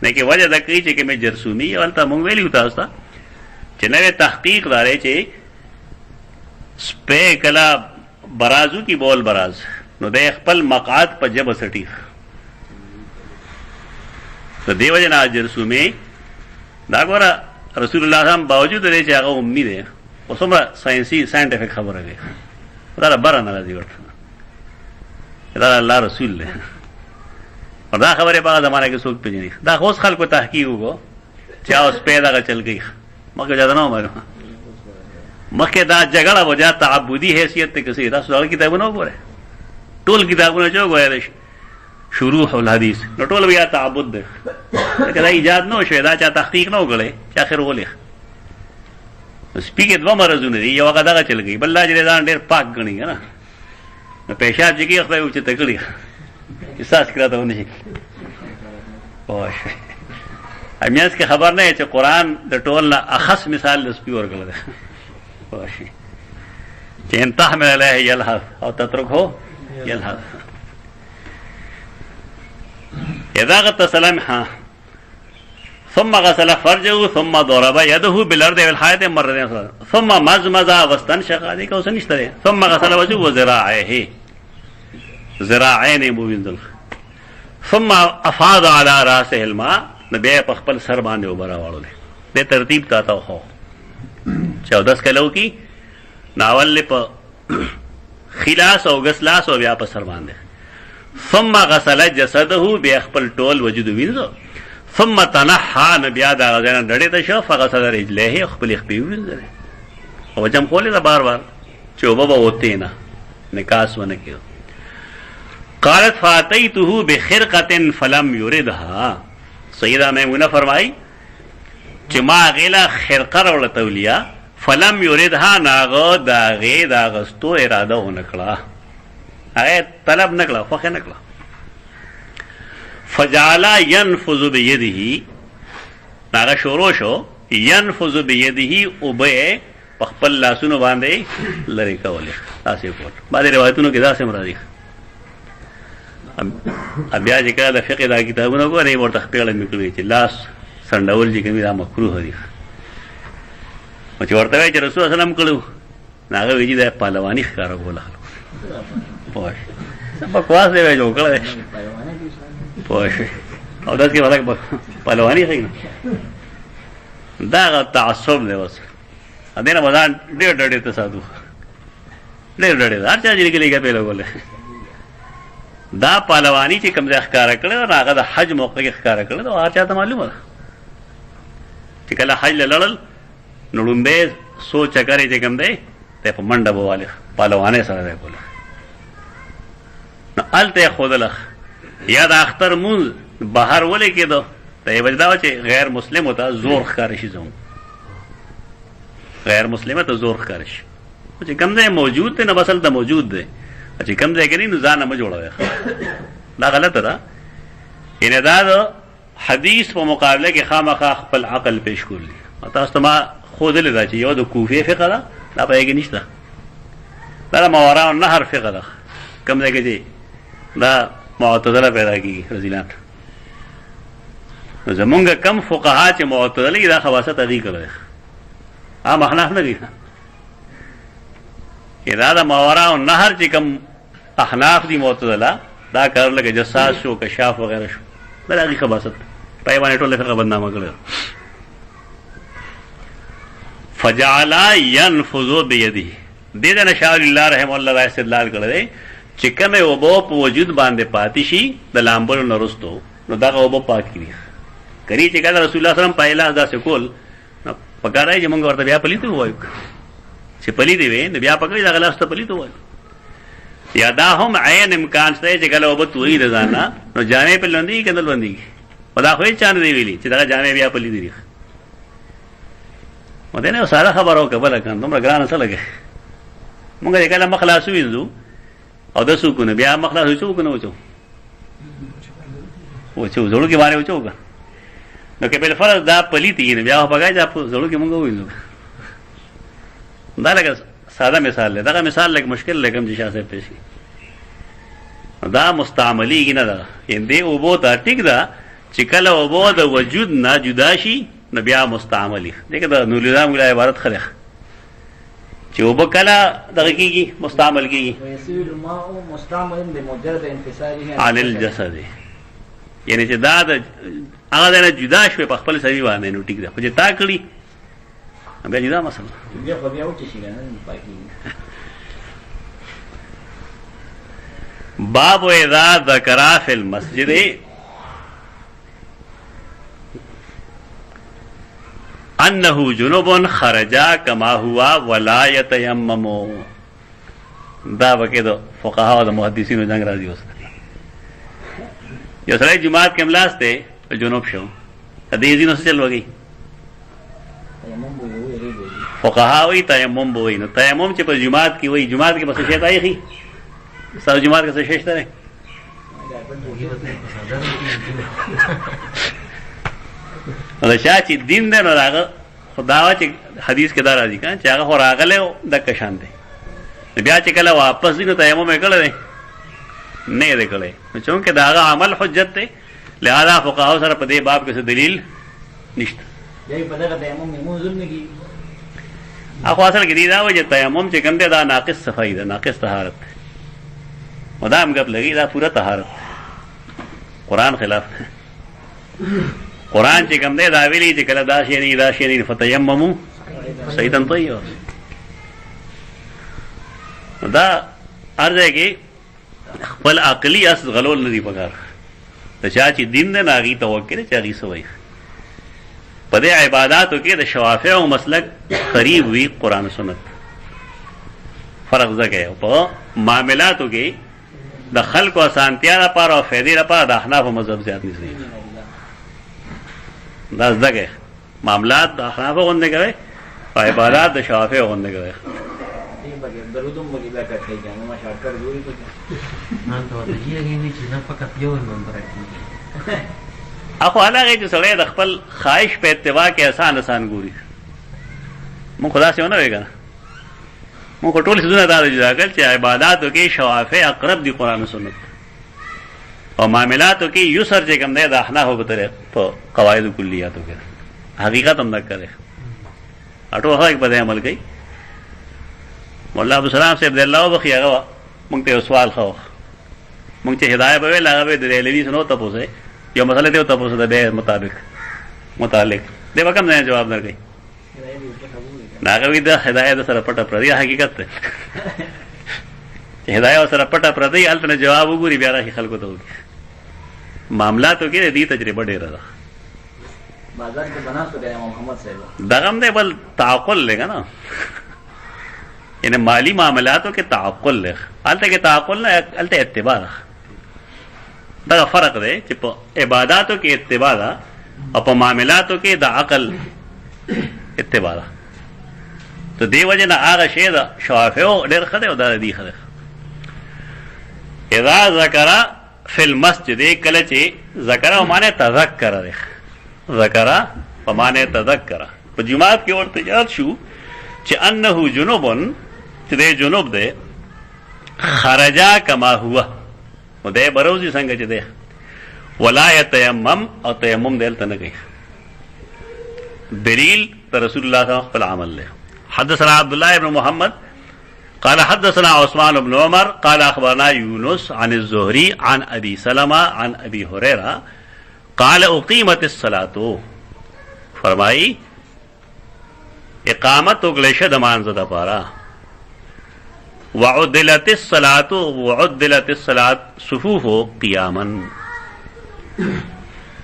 نه کې وجه دا کوي چې کې مې جرثومي ولته مونږ ویلو تاسو ته چې نوې تحقیق داري چې سپې کله برازو کی بول براز نو د خپل مقعد په جبه سټی ته دیو جنا جرثومه دا ګوره رسول الله صلی الله باوجود لري چې هغه امید دی او څومره ساينټیفیک خبره ده دا بره نه راځي ورته دا الله رسول له او دا خبره په زمانه کې څوک پیژني دا اوس خلکو تحقیق وکړو چې اوس پیدا چل گئی مګر ځدا نه مګر مکه دا جګړه وجه تعبدي حیثیت ته کسي دا سوال کتابونه وګوره ټول کتابونه جو غوړل شروح الحديث نو ټول بیا تعبد ده کله ایجاد نو شوی دا چا تحقیق نه وکړي چې اخر ولې سپیګه دوه مرزونه دي یو هغه دا چل گئی بل لاجره ځان ډېر پاک غني کنه نو پیشاب جګي خپل او چې تکړی احساس کړه ته ونه اوه امیاس کې خبر نه چې قران د ټول نه اخص مثال لسپی ورکړل واشي چې ان تحمل علیه یلحظ او تترکه یلحظ اذا غت سلام ها ثم غسل فرجه ثم ضرب يده بالارض والحائط مرتين ثم مزمز واستنشق ذلك وسنشتره ثم غسل وجهه وذراعيه ذراعين مبين ثم افاض على راسه الماء نبي په خپل سر باندې وبره واړو دې ترتیب تا ته خو 14 کلو کی ناول په خلاص او غسلاس او بیا په سر باندې ثم غسل جسده بیا خپل ټول وجود وینځو ثم تنحى بیا دا غزنه ډړې ته شو فغسل رجليه خپل خپې وینځل او جام کولې دا بار بار چې وبو وته نه نکاس ونه کېدو. قالت فاتیته بخرقه فلم یردها. سیدہ میمونہ فرمائی چې ما غیلا خرقه راوړه تولیا فلم یردها ناغه داغه داغستو اراده ونه کړه، هغه طلب نه کړه، خوښه نه کړه. فجعل ينفذ بيده، ناغه شروع شو ينفذ بيده او به خپل لاسونو باندې لری کوله. تاسو په بعض روایتونو کې دا سم راځي. بیا چې کله د فقه دا کتابونه وګورئ ورته خپل میکړي چې لاس سندول چې کومه مکروه دي. او چې ورته وایي چې رسول الله سلام کړو هغه ویجی د پهلوانی ښکارا کوله. پوه بکواس دی جو کړه پوه او دا کې ولک پهلوانی خینه دا تعصب دی. وس ادینه مدان ډېر ډېر ته ساتو ډېر ډېر هر چا چې لیکلي په لګول دا پهلوانی چې کوم ځای ښکارا کړو هغه د حج موقع کې ښکارا کړو دا هر چا ته معلومه ده چې کله حج لړل نو لومبه سوچ چکرې چې کوم دی ته په منډه بواله پهلوانه سره دی کوله نو الته خودله یا د اختر مون بهر ولې کېدو ته وجدا چې غیر مسلم وته زور ښکار شي زوم غیر مسلمه ته زور ښکار شي چې کوم دی موجود دی نه بسل ته موجود دی چې کوم ځای کې نه ځان نه جوړوي دا غلطه ده. ان دا حدیث په مقابله کې خامخا خپل عقل پیش کولی. تاسو ته ما خود له دا چې یو د کوفی فقه ده دا په کې نشته، دا ماورا النهر فقه ده کوم ځای کې دي دا معتزله پیدا کیږي رضیلات. زمونږ کم فقها چې معتزله دا خواصه تدی کړي عام احناف نه دي. دا د ماورا النهر چې کم احناف دي معتزله دا کار لکه جساس شو کشاف وغیرہ شو دا هغه خباست پای باندې ټول فقه بدنامه کړو. فجعل ينفذ بيده دې د نشاء الله رحم الله را استدلال کړی چې کومه وبو په وجود باندې پاتې شي د لامبلو نرستو نو دا وبو پاک کړي کړي چې کله رسول الله صلی الله علیه وسلم پایلا دا سکول نو پکارای چې موږ ورته بیا پلیته وایو چې پلی دی وې نو بیا پکړی دا غلاس ته پلیته وایو. یا دا هم عین امکان شته چې کله وبو توي رضانا نو جامې په لوندې کېدل باندې خدا خو یې چان دی ویلي چې دا جامې بیا پلی دی. مته نه ساره خبرو کبل کړم دومره ګران څه لګي مونږه کله مخلاص وینځو او د سو کو نه بیا مخلاص وچو کو نه وچو زړو کې باندې وچو نو کې بل فرض دا پلیتی نه بیا په گاځه په زړو کې مونږ وینځو. دا لکه ساده مثال دی، دا مثال لکه مشکل لګم چې شاسه پېشي دا مستعملی نه ده یندې او بو ته ټیک ده چې کله او بو د وجود نه جدا شي نو بیا مستعملی دغه د نظام ولا عبارت خلق چې او بو کله دغه کیږي مستعمل کیږي ويصير الماء مستعملا بمجرد انفصاله عن الجسد یعنی چې دا د هغه نه جدا شوی په خپل سړي باندې نو ټیک ده خو چې تا کړی بیا جدا مسله بیا خو بیا وچی شي نه پاکي. باب اذا ذکر فی المسجد انه جنوب خرجا کما هوا ولا يتيمم. دا وکړو فقها او محدثینو څنګه راځي اوس یو سړی جمعات کې ملاسته جنوب شو د دې ځینو څه چل وږي فقها وی تیمم بوي نو تیمم چې په جمعات کې وای جمعات کې بس شی تایخي سره جمعات کې څه شته نه دا چې دین نه راغله خدا چې حدیث کې دا راځي کان چې هغه راغله د کشان دی بیا چې کله واپس دینو تیمم وکړل نه دې کړل نو چې دا عمل حجت دی لہذا فقها سره په دې باب کې څه دلیل نشته. یی په دغه تیمم مو ظلم کی اخو اصل کې دی دا و چې تیمم چې کوم دی دا ناقص صفائی ده ناقص طهارت مدام غب لګي دا پورا طهارت قرآن خلاف قرآن چې کوم دی دا ویلي چې کله دا شی نه دا شی نه فتیممو صحیحا طیب دا ارزه کې خپل عقلی اس غلول نه دی پکار ته چې دین نه ناغي توکل چې هغه سوي په دې عبادتو کې د شوافع او مسلک قریب وی قرآن سنت فرق ځکه په معاملاتو کې د خلکو اسانتیا لپاره او فائدې لپاره د احناف مذهب زیات نږدې دا ځکه معاملات د احناف غونډه کوي او عبادات د شافعي غونډه کوي. درودم بگی بیا کٹ گئی جانے میں شارٹ کر دوری تو مان ته ورته کېږي چې نه فقط یو نمبر کېږي. اخو هغه چې سړی د خپل خواهش په اتباع کې آسان ګوري. مونږ خدا سي ونه ویګا مونږ ټول څه نه دا جدا کړ چې عبادتو کې شوافع اقرب دي قران او سنت او معاملاتو کې یسر چې کوم دی د احناف په طریق په قواعد کلیاتو کې حقیقت هم نه کوي اټو هغه په دې عمل کوي. مولا عبد السلام صاحب د الله وبخي هغه مونږ ته سوال خو مونږ چې هدايه به لا به د ریلوي سنو ته پوسه یو مسله ته پوسه د به مطابق متعلق دی وکم نه جواب درکې ناغوی د هدايه سره پټه پردي حقیقت ته هدايه سره پټه پردي الته جواب وګوري بیا راځي خلکو ته وګوري معاملاتو کې دې تجربه ډېره ده. بازار کے بنا تو گیا محمد صاحب دغم دے بل تعقل لے گا نا یعنی مالی معاملاتوں کے تعقل لے التے کے تعقل نہ التے اتباع دا فرق دے کہ عباداتوں کے اتباع دا اور پا معاملاتوں کے دا عقل اتباع دا تو دی وجہ نہ آغا شے دا شوافعو دیر خدے و دا دی خدے اذا ذکرہ فی المسجد کلچے ذکرہ مانے تذکر دے ذکرہ پمانے تذکرہ پا جماعت کی اور تجارت شو چی انہو جنوبن چی دے جنوب دے خرجا کما ہوا و دے بروزی سنگ چی دے ولا یتیمم او تیمم دیلتا نگئی دلیل تا رسول اللہ صلی اللہ علیہ وسلم عمل لے. حدثنا عبداللہ بن محمد قال حدثنا عثمان بن عمر قال اخبرنا یونس عن الزہری عن ابی سلمہ عن ابی حریرہ قال اقیمت الصلاة فرمائی اقامت اگلش دمان زدہ پارا وعدلت الصلاة صفوف قیاما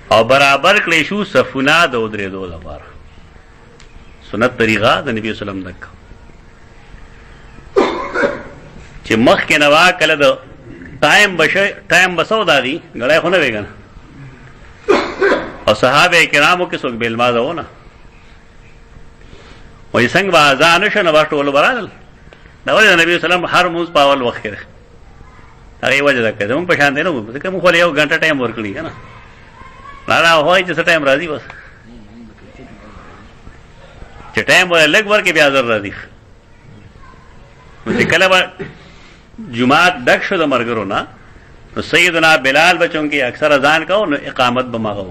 اور برابر کلیشو صفنا دو درے دو لپارا سنت طریقہ دا نبی صلی اللہ علیہ وسلم دکا چی مخ کے نوا کل دا ٹائم بسو دا دی گڑای خونا بے گنا اور صحابہ کرامو کے سوک بیلمازہ ہونا وہی سنگ با ازانشو نباش ٹولو برادل دا وجہ نبی صلی اللہ علیہ وسلم ہر موز پاول وقت کرے اگر یہ وجہ دکھا ہے من پشان دینا کہ من خولی یو گھنٹا ٹائم ورکلی ہے نا لالا ہوئی جیسا ٹائم راضی بس چا ٹائم بولے لگ ور کے بیازر راضی مجھے کلبا جماعت ڈک شد مرگرو نا تو سیدنا بلال بچوں کی اکثر اذان کہو نو اقامت بماغو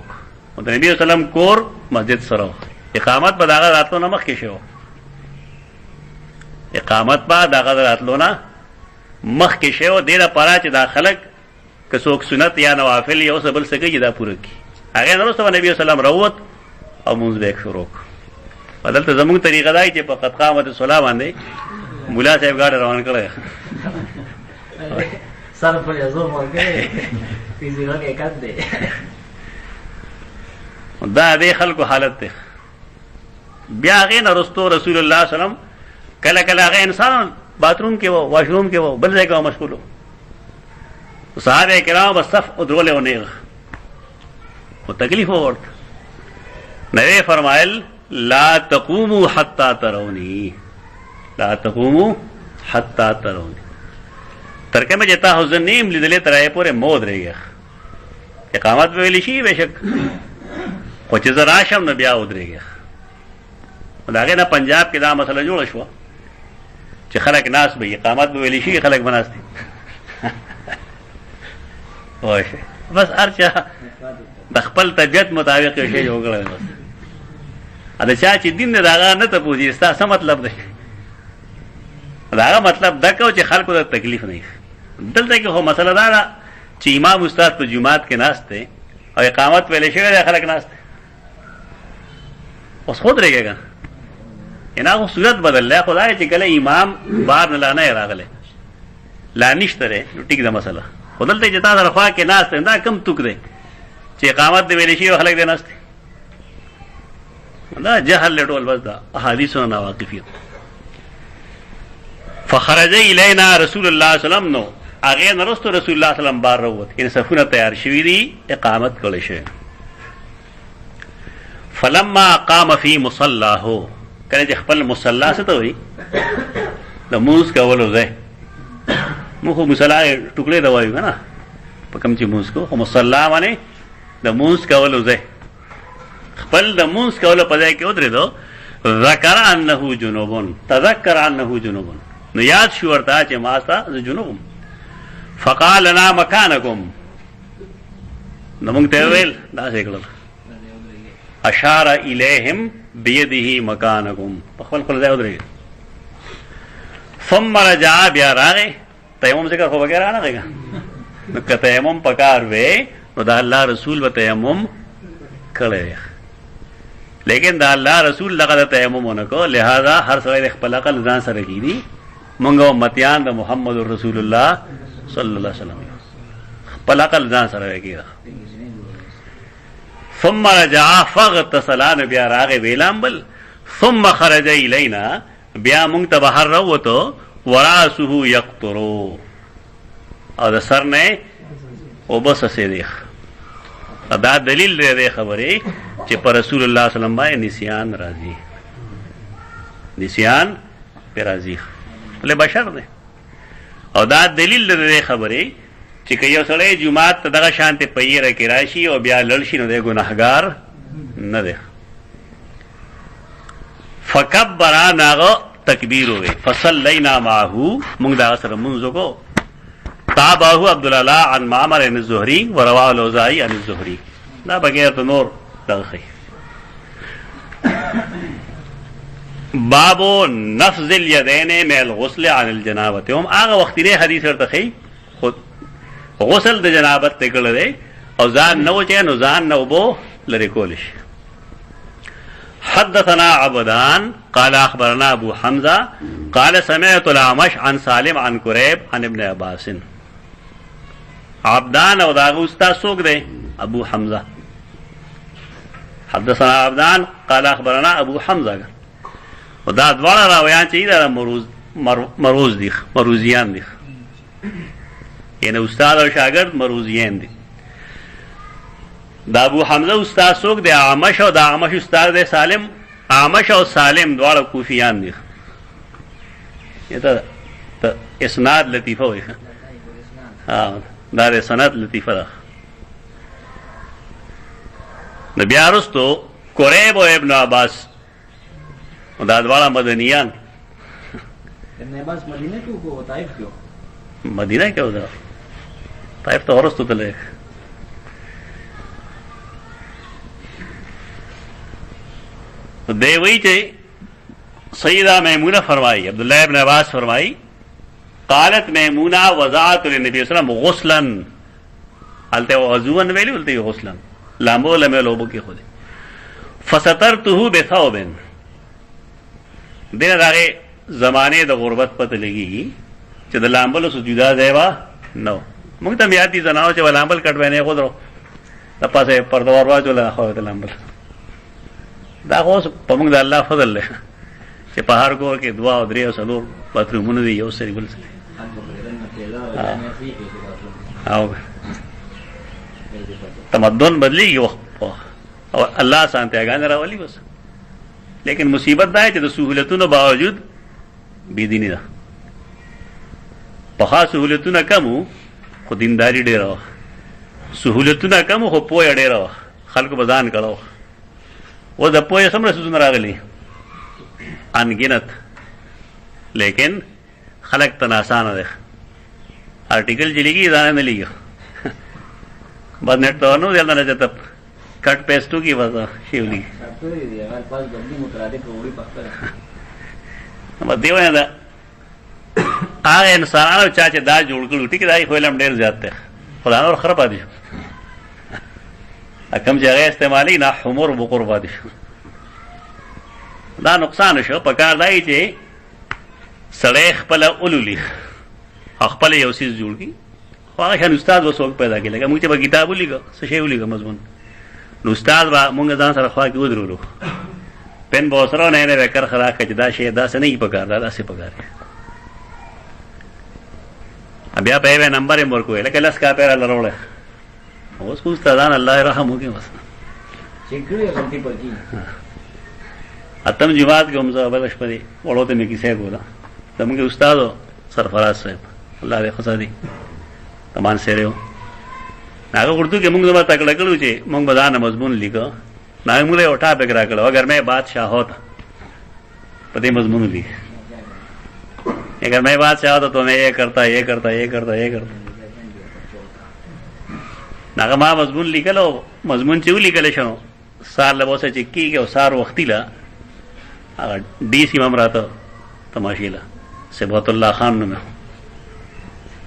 نبی صلی اللہ علیہ وسلم کور مسجد سرو اقامت با داغا راتلو نا مخ کشو اقامت با داغا راتلو نا مخ کشو دیر پارا چی دا خلق کسوک سنت یا نوافل یا اسا بل سکی دا پورا کی آگے نروست با نبی صلی اللہ علیہ وسلم روت او منز بیک شروع بدلتا زمون طریقہ دائی چی پا قد قامت صلاح باندے مولا صاحب گاڑی روان کرے سر پر یزو مرگے تیزی رنگ ایکت دے دا دے خلق حالت دے بیا غین رستو رسول اللہ صلی اللہ علیہ وسلم کلا کلا غین انسان باتروم کے وہ واش روم کے وہ بل جائے گا مشغول ہو صحابہ کرام بس صف ادرولے و نیغ وہ تکلیف ہو نوے فرمائل لا تقوموا حتی ترونی لا تقوموا حتی ترونی ترکے میں جتا حضر نیم لیدلے ترائے پورے مود رہ گیا اقامت پہ ویلی شی بے شک خوچ زراشم نبیا ادرے گیا داغے نا پنجاب کے دا مسئلہ جوڑا شوا چی خلق ناس بھئی اقامت پہ ویلی شی خلق بناستی بس ارچا دخپل طبیعت مطابق شی جو گڑا بس ادا چاہ چی دین داغا نتا پوزی استا سا مطلب دے داغا مطلب دکو چی خلقو دا تکلیف نہیں دلتا کہ ہو مسئلہ دارا چی امام استاد پہ جماعت کے ناستے اور اقامت پہلے شوئے دے خلق ناستے اس خود رہے گا اینا کو صورت بدل لے خدا ہے چی کلے امام بار نلانا ہے راغلے لانشت رہے ٹک دا مسئلہ خودلتے جتا دا رفاق کے ناستے دا کم تک دے چی اقامت دے پہلے شوئے خلق دے ناستے دا جہل لٹول بس دا احادیث و نواقفیت فخرج الینا رسول الله صلی الله علیه وسلم نو هغه نرستو رسول الله صلی الله علیه وسلم بار وروت ان صفونه تیار شوی دي اقامت کړی شي. فلما قام فی مصلاه کله چې خپل مصلا څه ته وي د موس کولو ځای موږ مصلا ټوکړې دا وایو کنه په کوم چې موس کو خو مصلا باندې د موس کولو ځای خپل د موس کولو په ځای کې ودرېدو ذکر انه جنوبون تذکر انه جنوبون نو یاد شو ورته چې ما ستا جنوب فقال لنا مکانکم نو موږ ته ویل دا څه کړل اشار الیہم بیده مکانکم خپل خپل ځای ودرېږي. ثم رجع بیا راغی تیمم ذکر خو وغیرہ نه دیګا نو که تیمم پکار وې نو دا الله رسول به تیمم کړی لیکن دا الله رسول لغه تیمم ونکو لہذا هر سړی خپل عقل ځان سره کیدی مونږ امتیان د محمد رسول الله صلی الله علیه وسلم خپل عقل ځان سره کیدا. ثم رجع فاغتسل بیا راغی ویلامبل ثم خرج الینا بیا مونږ ته بهر راوته وراسه یقطرو او د سر نه او بس سي دی. دا دلیل دی خبره چې پر رسول الله صلی الله علیه وسلم باندې نسیان راځي نسیان پر راځي له بشر دی او دا دلیل دی خبره چې که یو سړی جمعات ته دغه شانته پیره کې راشي او بیا لړ شي نو دی ګناهګار نه دی. فکبر ناغه تکبیر وی فصلینا معه موږ دا سره منځ کو تابعه عبد الله عن معمر بن الزهري ورواه الاوزاعي عن الزهري دا بغیر د نور دغه. باب نفذ اليدين من الغسل عن الجنابه هم هغه وختینه حدیث ورته خي خود غسل د جنابت ته کړل دی او ځان نو چې نو ځان نو بو لری کولش. حدثنا عبدان قال اخبرنا ابو حمزه قال سمعت الاعمش عن سالم عن قريب عن ابن عباس. عبدان او داغه استاد څوک دی ابو حمزه. حدثنا عبدان قال اخبرنا ابو حمزه او دا دواړه راویان چې دا مروز دي مروزیان دي یعنی استاد او شاگرد مروزیان دي. دا ابو حمزه استاد څوک دی اعمش او دا اعمش استاد دی سالم. اعمش او سالم دواړه کوفیان دي. یته اسناد لطیفه وي دا د سند لطیفه ده. نبی ارستو قریب او ابن عباس دا دواړه مدنیان. ابن عباس مدینه کې وو طائف کې مدینه کې وو طائف ته ورستو تله. دی وی چې سیدہ میمونہ فرمائی عبداللہ ابن عباس فرمائی قالت میمونہ وضعت للنبی صلی اللہ علیہ وسلم غسلا حالته وضوءا ویلی ولته غسلا لامبو لمه لوبو کې خو فسترته بثوب دین راغه زمانه د غربت پته لګي چې د لامبل سجدا دیوا نو موږ ته یاد دي زناو چې لامبل کټ باندې خو درو د پاسه پرده ورواز ولا خو د لامبل دا اوس په موږ د الله فضل له چې په هر کور کې دعا او درې او څلور باترومونه دي یو سری بل سری او تمدن بدلی وخت او الله سانته غان راولي بس. لیکن مصیبت دا چې د سہولتونو باوجود بيدینی ده. په خاص سہولتونه کمو خو دینداری ډیره سہولتونه کمو خو پوهه ډیره خلکو بزان کړو و د پوهه سمره سونه راغلي انګینت لیکن خلق تناسان ده آرټیکل جلیږي ځان نه لیږي بعد نیٹ تو نو دلته نه ته کټ پیسټو کی وځه شیولي ما دیوانه دا هغه انسانانو چې دا جوړ کړو ټیک دا خو لم ډیر زیات ده خدای نور خراب دي کم چې هغه استعمالي نه حمر بقربا دي دا نقصان شو پکار دی چې سړی خپل اولولي خپل یو سیس جوړ کی خو هغه شان استاد وسوک پیدا کړي لکه موږ چې په کتاب ولیکو څه شی ولیکو مضمون نو استاد با موږ ځان سره خوا کې ودرولو پن به سره نه نه وکړ خرا کړي دا شی دا څه نه پکار دا څه پکار بیا په یوه نمبر یې ورکوې لکه لس کاپۍ راله راوړی اوس خو استادان الله یې رحم وکړي بس چیک کړی غلطي پکې اتم جماعت کې هم زه بله شپه دې وړو ته مې کیسه کوله زموږ استاد و سرفراز صاحب الله دې ښه ساتي تمان سیری و هغه اردو کې موږ زما تکړه کړو چې موږ به ځان مضمون لیکو هغه موږ له یو ټاپک راکړو اگر میں بادشاہ ہوتا په دې مضمون لیک اگر میں بادشاہ ہوتا تو میں یہ کرتا هغه ما مضمون لیکلو مضمون چې ولیکل شو سار له بوسه چې کېږي او سار وختي له هغه ډي سي هم راته تماشې له صبغت الله خان نومه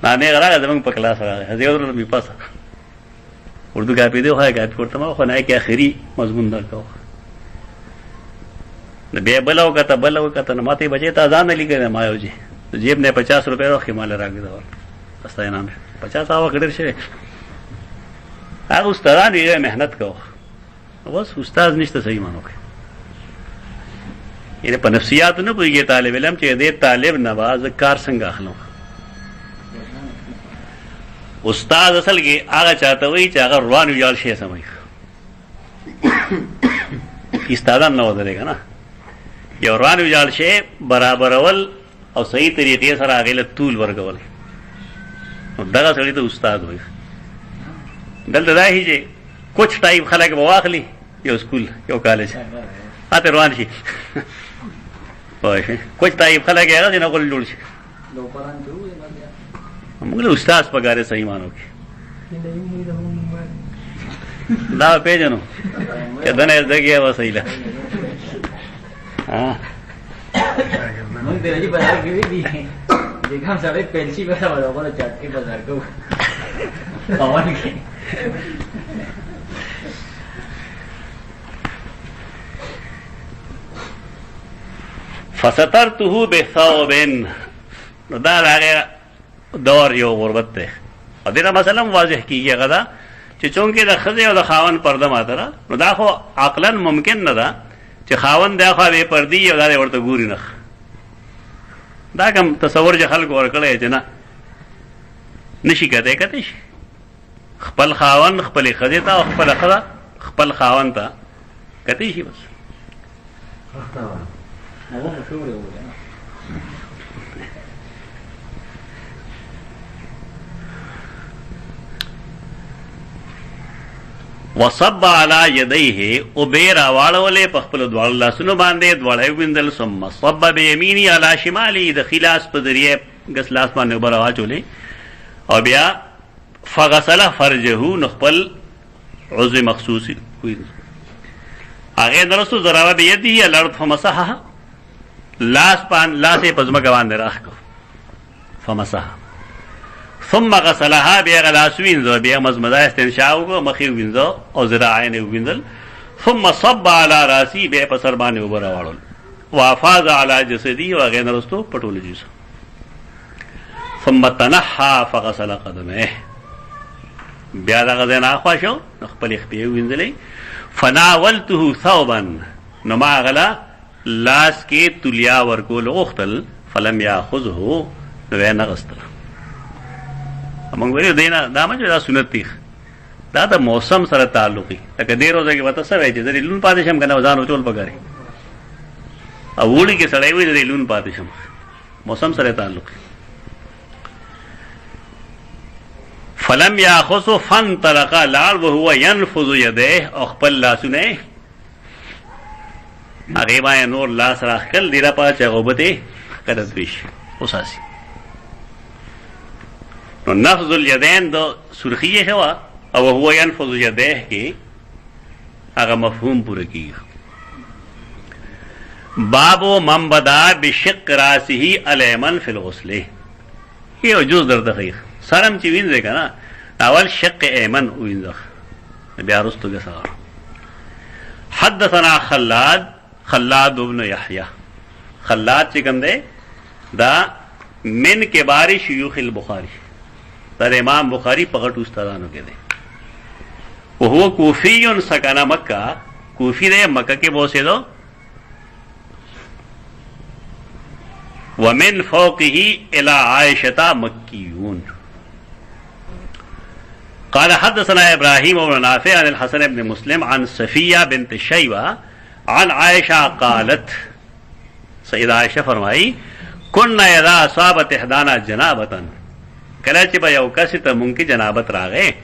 نه راغی زموږ په کلاس راغی هزې ودرلو مې پاسه اردو کاپي دی وښایه کاپي ورته ما خو نه کې آخري مضمون درکوه نو بیا بله وکته نو ما ته یې بچې تا ځان نه لیکلی ما یو جیب نه 50 روپۍ راکړې ما له راکړې ستا انعام 50 هغه وخت ډېر شوی هغه استادان یې محنت کوه بس استاد نشته صحیح مانو کې یعنې په نفسیاتو نه پوهېږي طالب علم چې دې طالب نه به زه کار څنګه اخلم استاد اصل کې هغه چاته وایي چې هغه روان ویاړ شی سموي استادان نه ودرېږه نه یو روان ویاړ شی برابرول او صحیح طریقې سره هغې له طول ورکول نو دغه سړي ته استاد وایي دلته دا هي چې کچھ ټایم خلک به واخلي یو سکول یو کالج هته روان شي پوه شئ کچھ ټایم خلک یې هغسې نه غول جوړ شي موږ له استاد پکار صحیح مانو کې دا پیژنو چې دنه زده کېږي به صحیح ده موږ د راځي بازار کې وی دي چې کوم سړی پنسي به راوړو ولا چټکي بازار کو اوان کې فسترته بثوب نو دا هغه دور یو غربت ده او دغه مثلا واضح کیږي هغه دا چې چونکې د ښځې او د خاوند پرده ماتره نو دا خو عقلا ممکن نه ده چې خاوند دا خوا بې پردي او دا ورته ګوري نه دا کوم تصور چې خلکو ورکړی چې نه نشي کتی شي خپل خاوند خپلې ښځې ته او خپله ښځه خپل خاوند ته کتی شي بس هغه مشهور دی وصب علی یدیه او بیر واړولې په خپل دواړو لاسونو باندې دواړه ویندل ثم صب بیمینی علی شمالی د خلاص په ذریعه ګس لاس باندې اوبه راواچولې او بیا فغسل فرجه نو خپل عضو مخصوص هغې درستو ضربه بیده الارض فمسحها لاس یې په ځمکه باندې راښ کړو فمسحها ثم غسلها بیا غلاس وینځو بیا مزمده استنشاق وکړو مخې وینځو او ذراعین یې ووینځل ثم صب علی راسي بیا په سر باندې اوبه راواړل وافاض علی جسدي او هغې نه وروستو په ټولو جسم ثم تنحى فغسل قدمه بیا دغه ځای نه اخوا شو نو خپلې خپې یې ووینځلې فناولته ثوبا نو ما هغه لاس کې تولیا ورکول غوښتل فلم یاخذه نو یې نه غوښتل موږ ویلو دی نه دا مه چې دا سنت دی دا د موسم سره تعلقي لکه دې روزه کې ورته څه وایي چې زه لون پاتې شم که نه ځان وچول پکاري او اوړي کې سړی وایي زه لون پاتې شم موسم سره تعلق فلم یاخذ فانطلق لاړ وهو ينفذ يديه او خپل لاسونه هغې باندې نور لاس راښکل دې لپاره چې غوبتې ښکته دوی شي اوساسي نو نفذ الیدین د سرخیه شوه او هو ينفذ یدیه کې هغه مفهوم پوره کیږي بابو من بدا بشق راسه الیمن فی الغسل یو جز درته ښیي سرم چې وینځې که نه اول شق ایمن وینځه بیا وروستو ګسه حدثنا خلاد ابن یحیی خلاد چې کوم دی دا من کبار شیوخ البخاری دا امام بخاری په غټو استادانو کې دی وهو کوفی سکن مکه کوفی دی مکه کې اوسېدو ومن فوقه الى عائشه مکیون قال حدثنا ابراهيم بن نافع عن الحسن بن مسلم عن صفيه بنت شيبه عن عائشه قالت سیدہ عائشہ فرمائی كنا اذا اصابت احدانا جنابه کله چې به یو کس ته مونږ کې جنابت راغې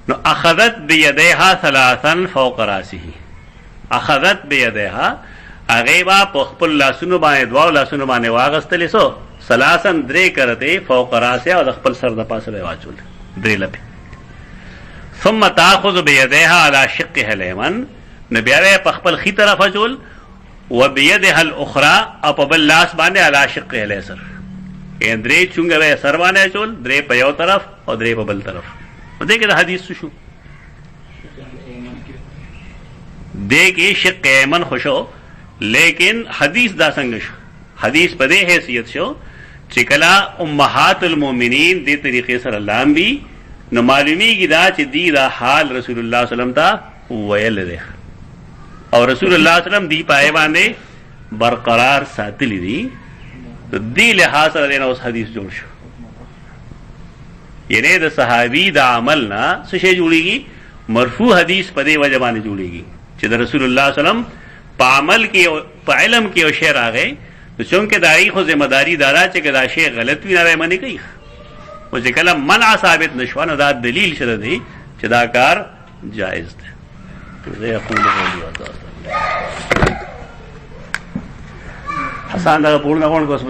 نو اخذت بيديها ثلاثا فوق راسه اخذت بيديها هغه با په خپل لاسونو باندې دوا لاسونو باندې واغستلې سو ثلاثن درې کرته فوق راسه او خپل سر د پاسه واچول درې لپه ثم تاخذ بيديها على شقها اليمن نبي عليه په خپل خي طرف اچول وبيدها الاخرى او په بل لاس باندې على شقها اليسر ان درې چونګه سر باندې اچول درې په یو طرف او درې په بل طرف دغه حدیث شو دغه شق ایمن خوشو لیکن حدیث دا څنګه شو حدیث په دې حیثیت شو چې کلا امهات المؤمنین دې طریقې سره لامبي نو معلومیږي دا چې دی دا حال رسول الله صلی الله علیه وسلم ته ویل دی او رسول الله صلی الله علیه وسلم دی پای باندې برقرار ساتلی دي دې له سره اوس حدیث جوړ شو یعنی د صحابي د عمل نه څه شی جوړیږي مرفوع حدیث په دې وجه باندې جوړیږي چې د رسول الله صلی الله علیه وسلم په عمل کې په علم کې او شی راغی نو څنګه دای خو ذمہ داری دارا چې دا شی غلط وي نه باندې کوي او چې کله منع ثابت نشو نو دا دلیل شته دی چې دا کار جائز دی زه خپل حسان دا پورن غون کوس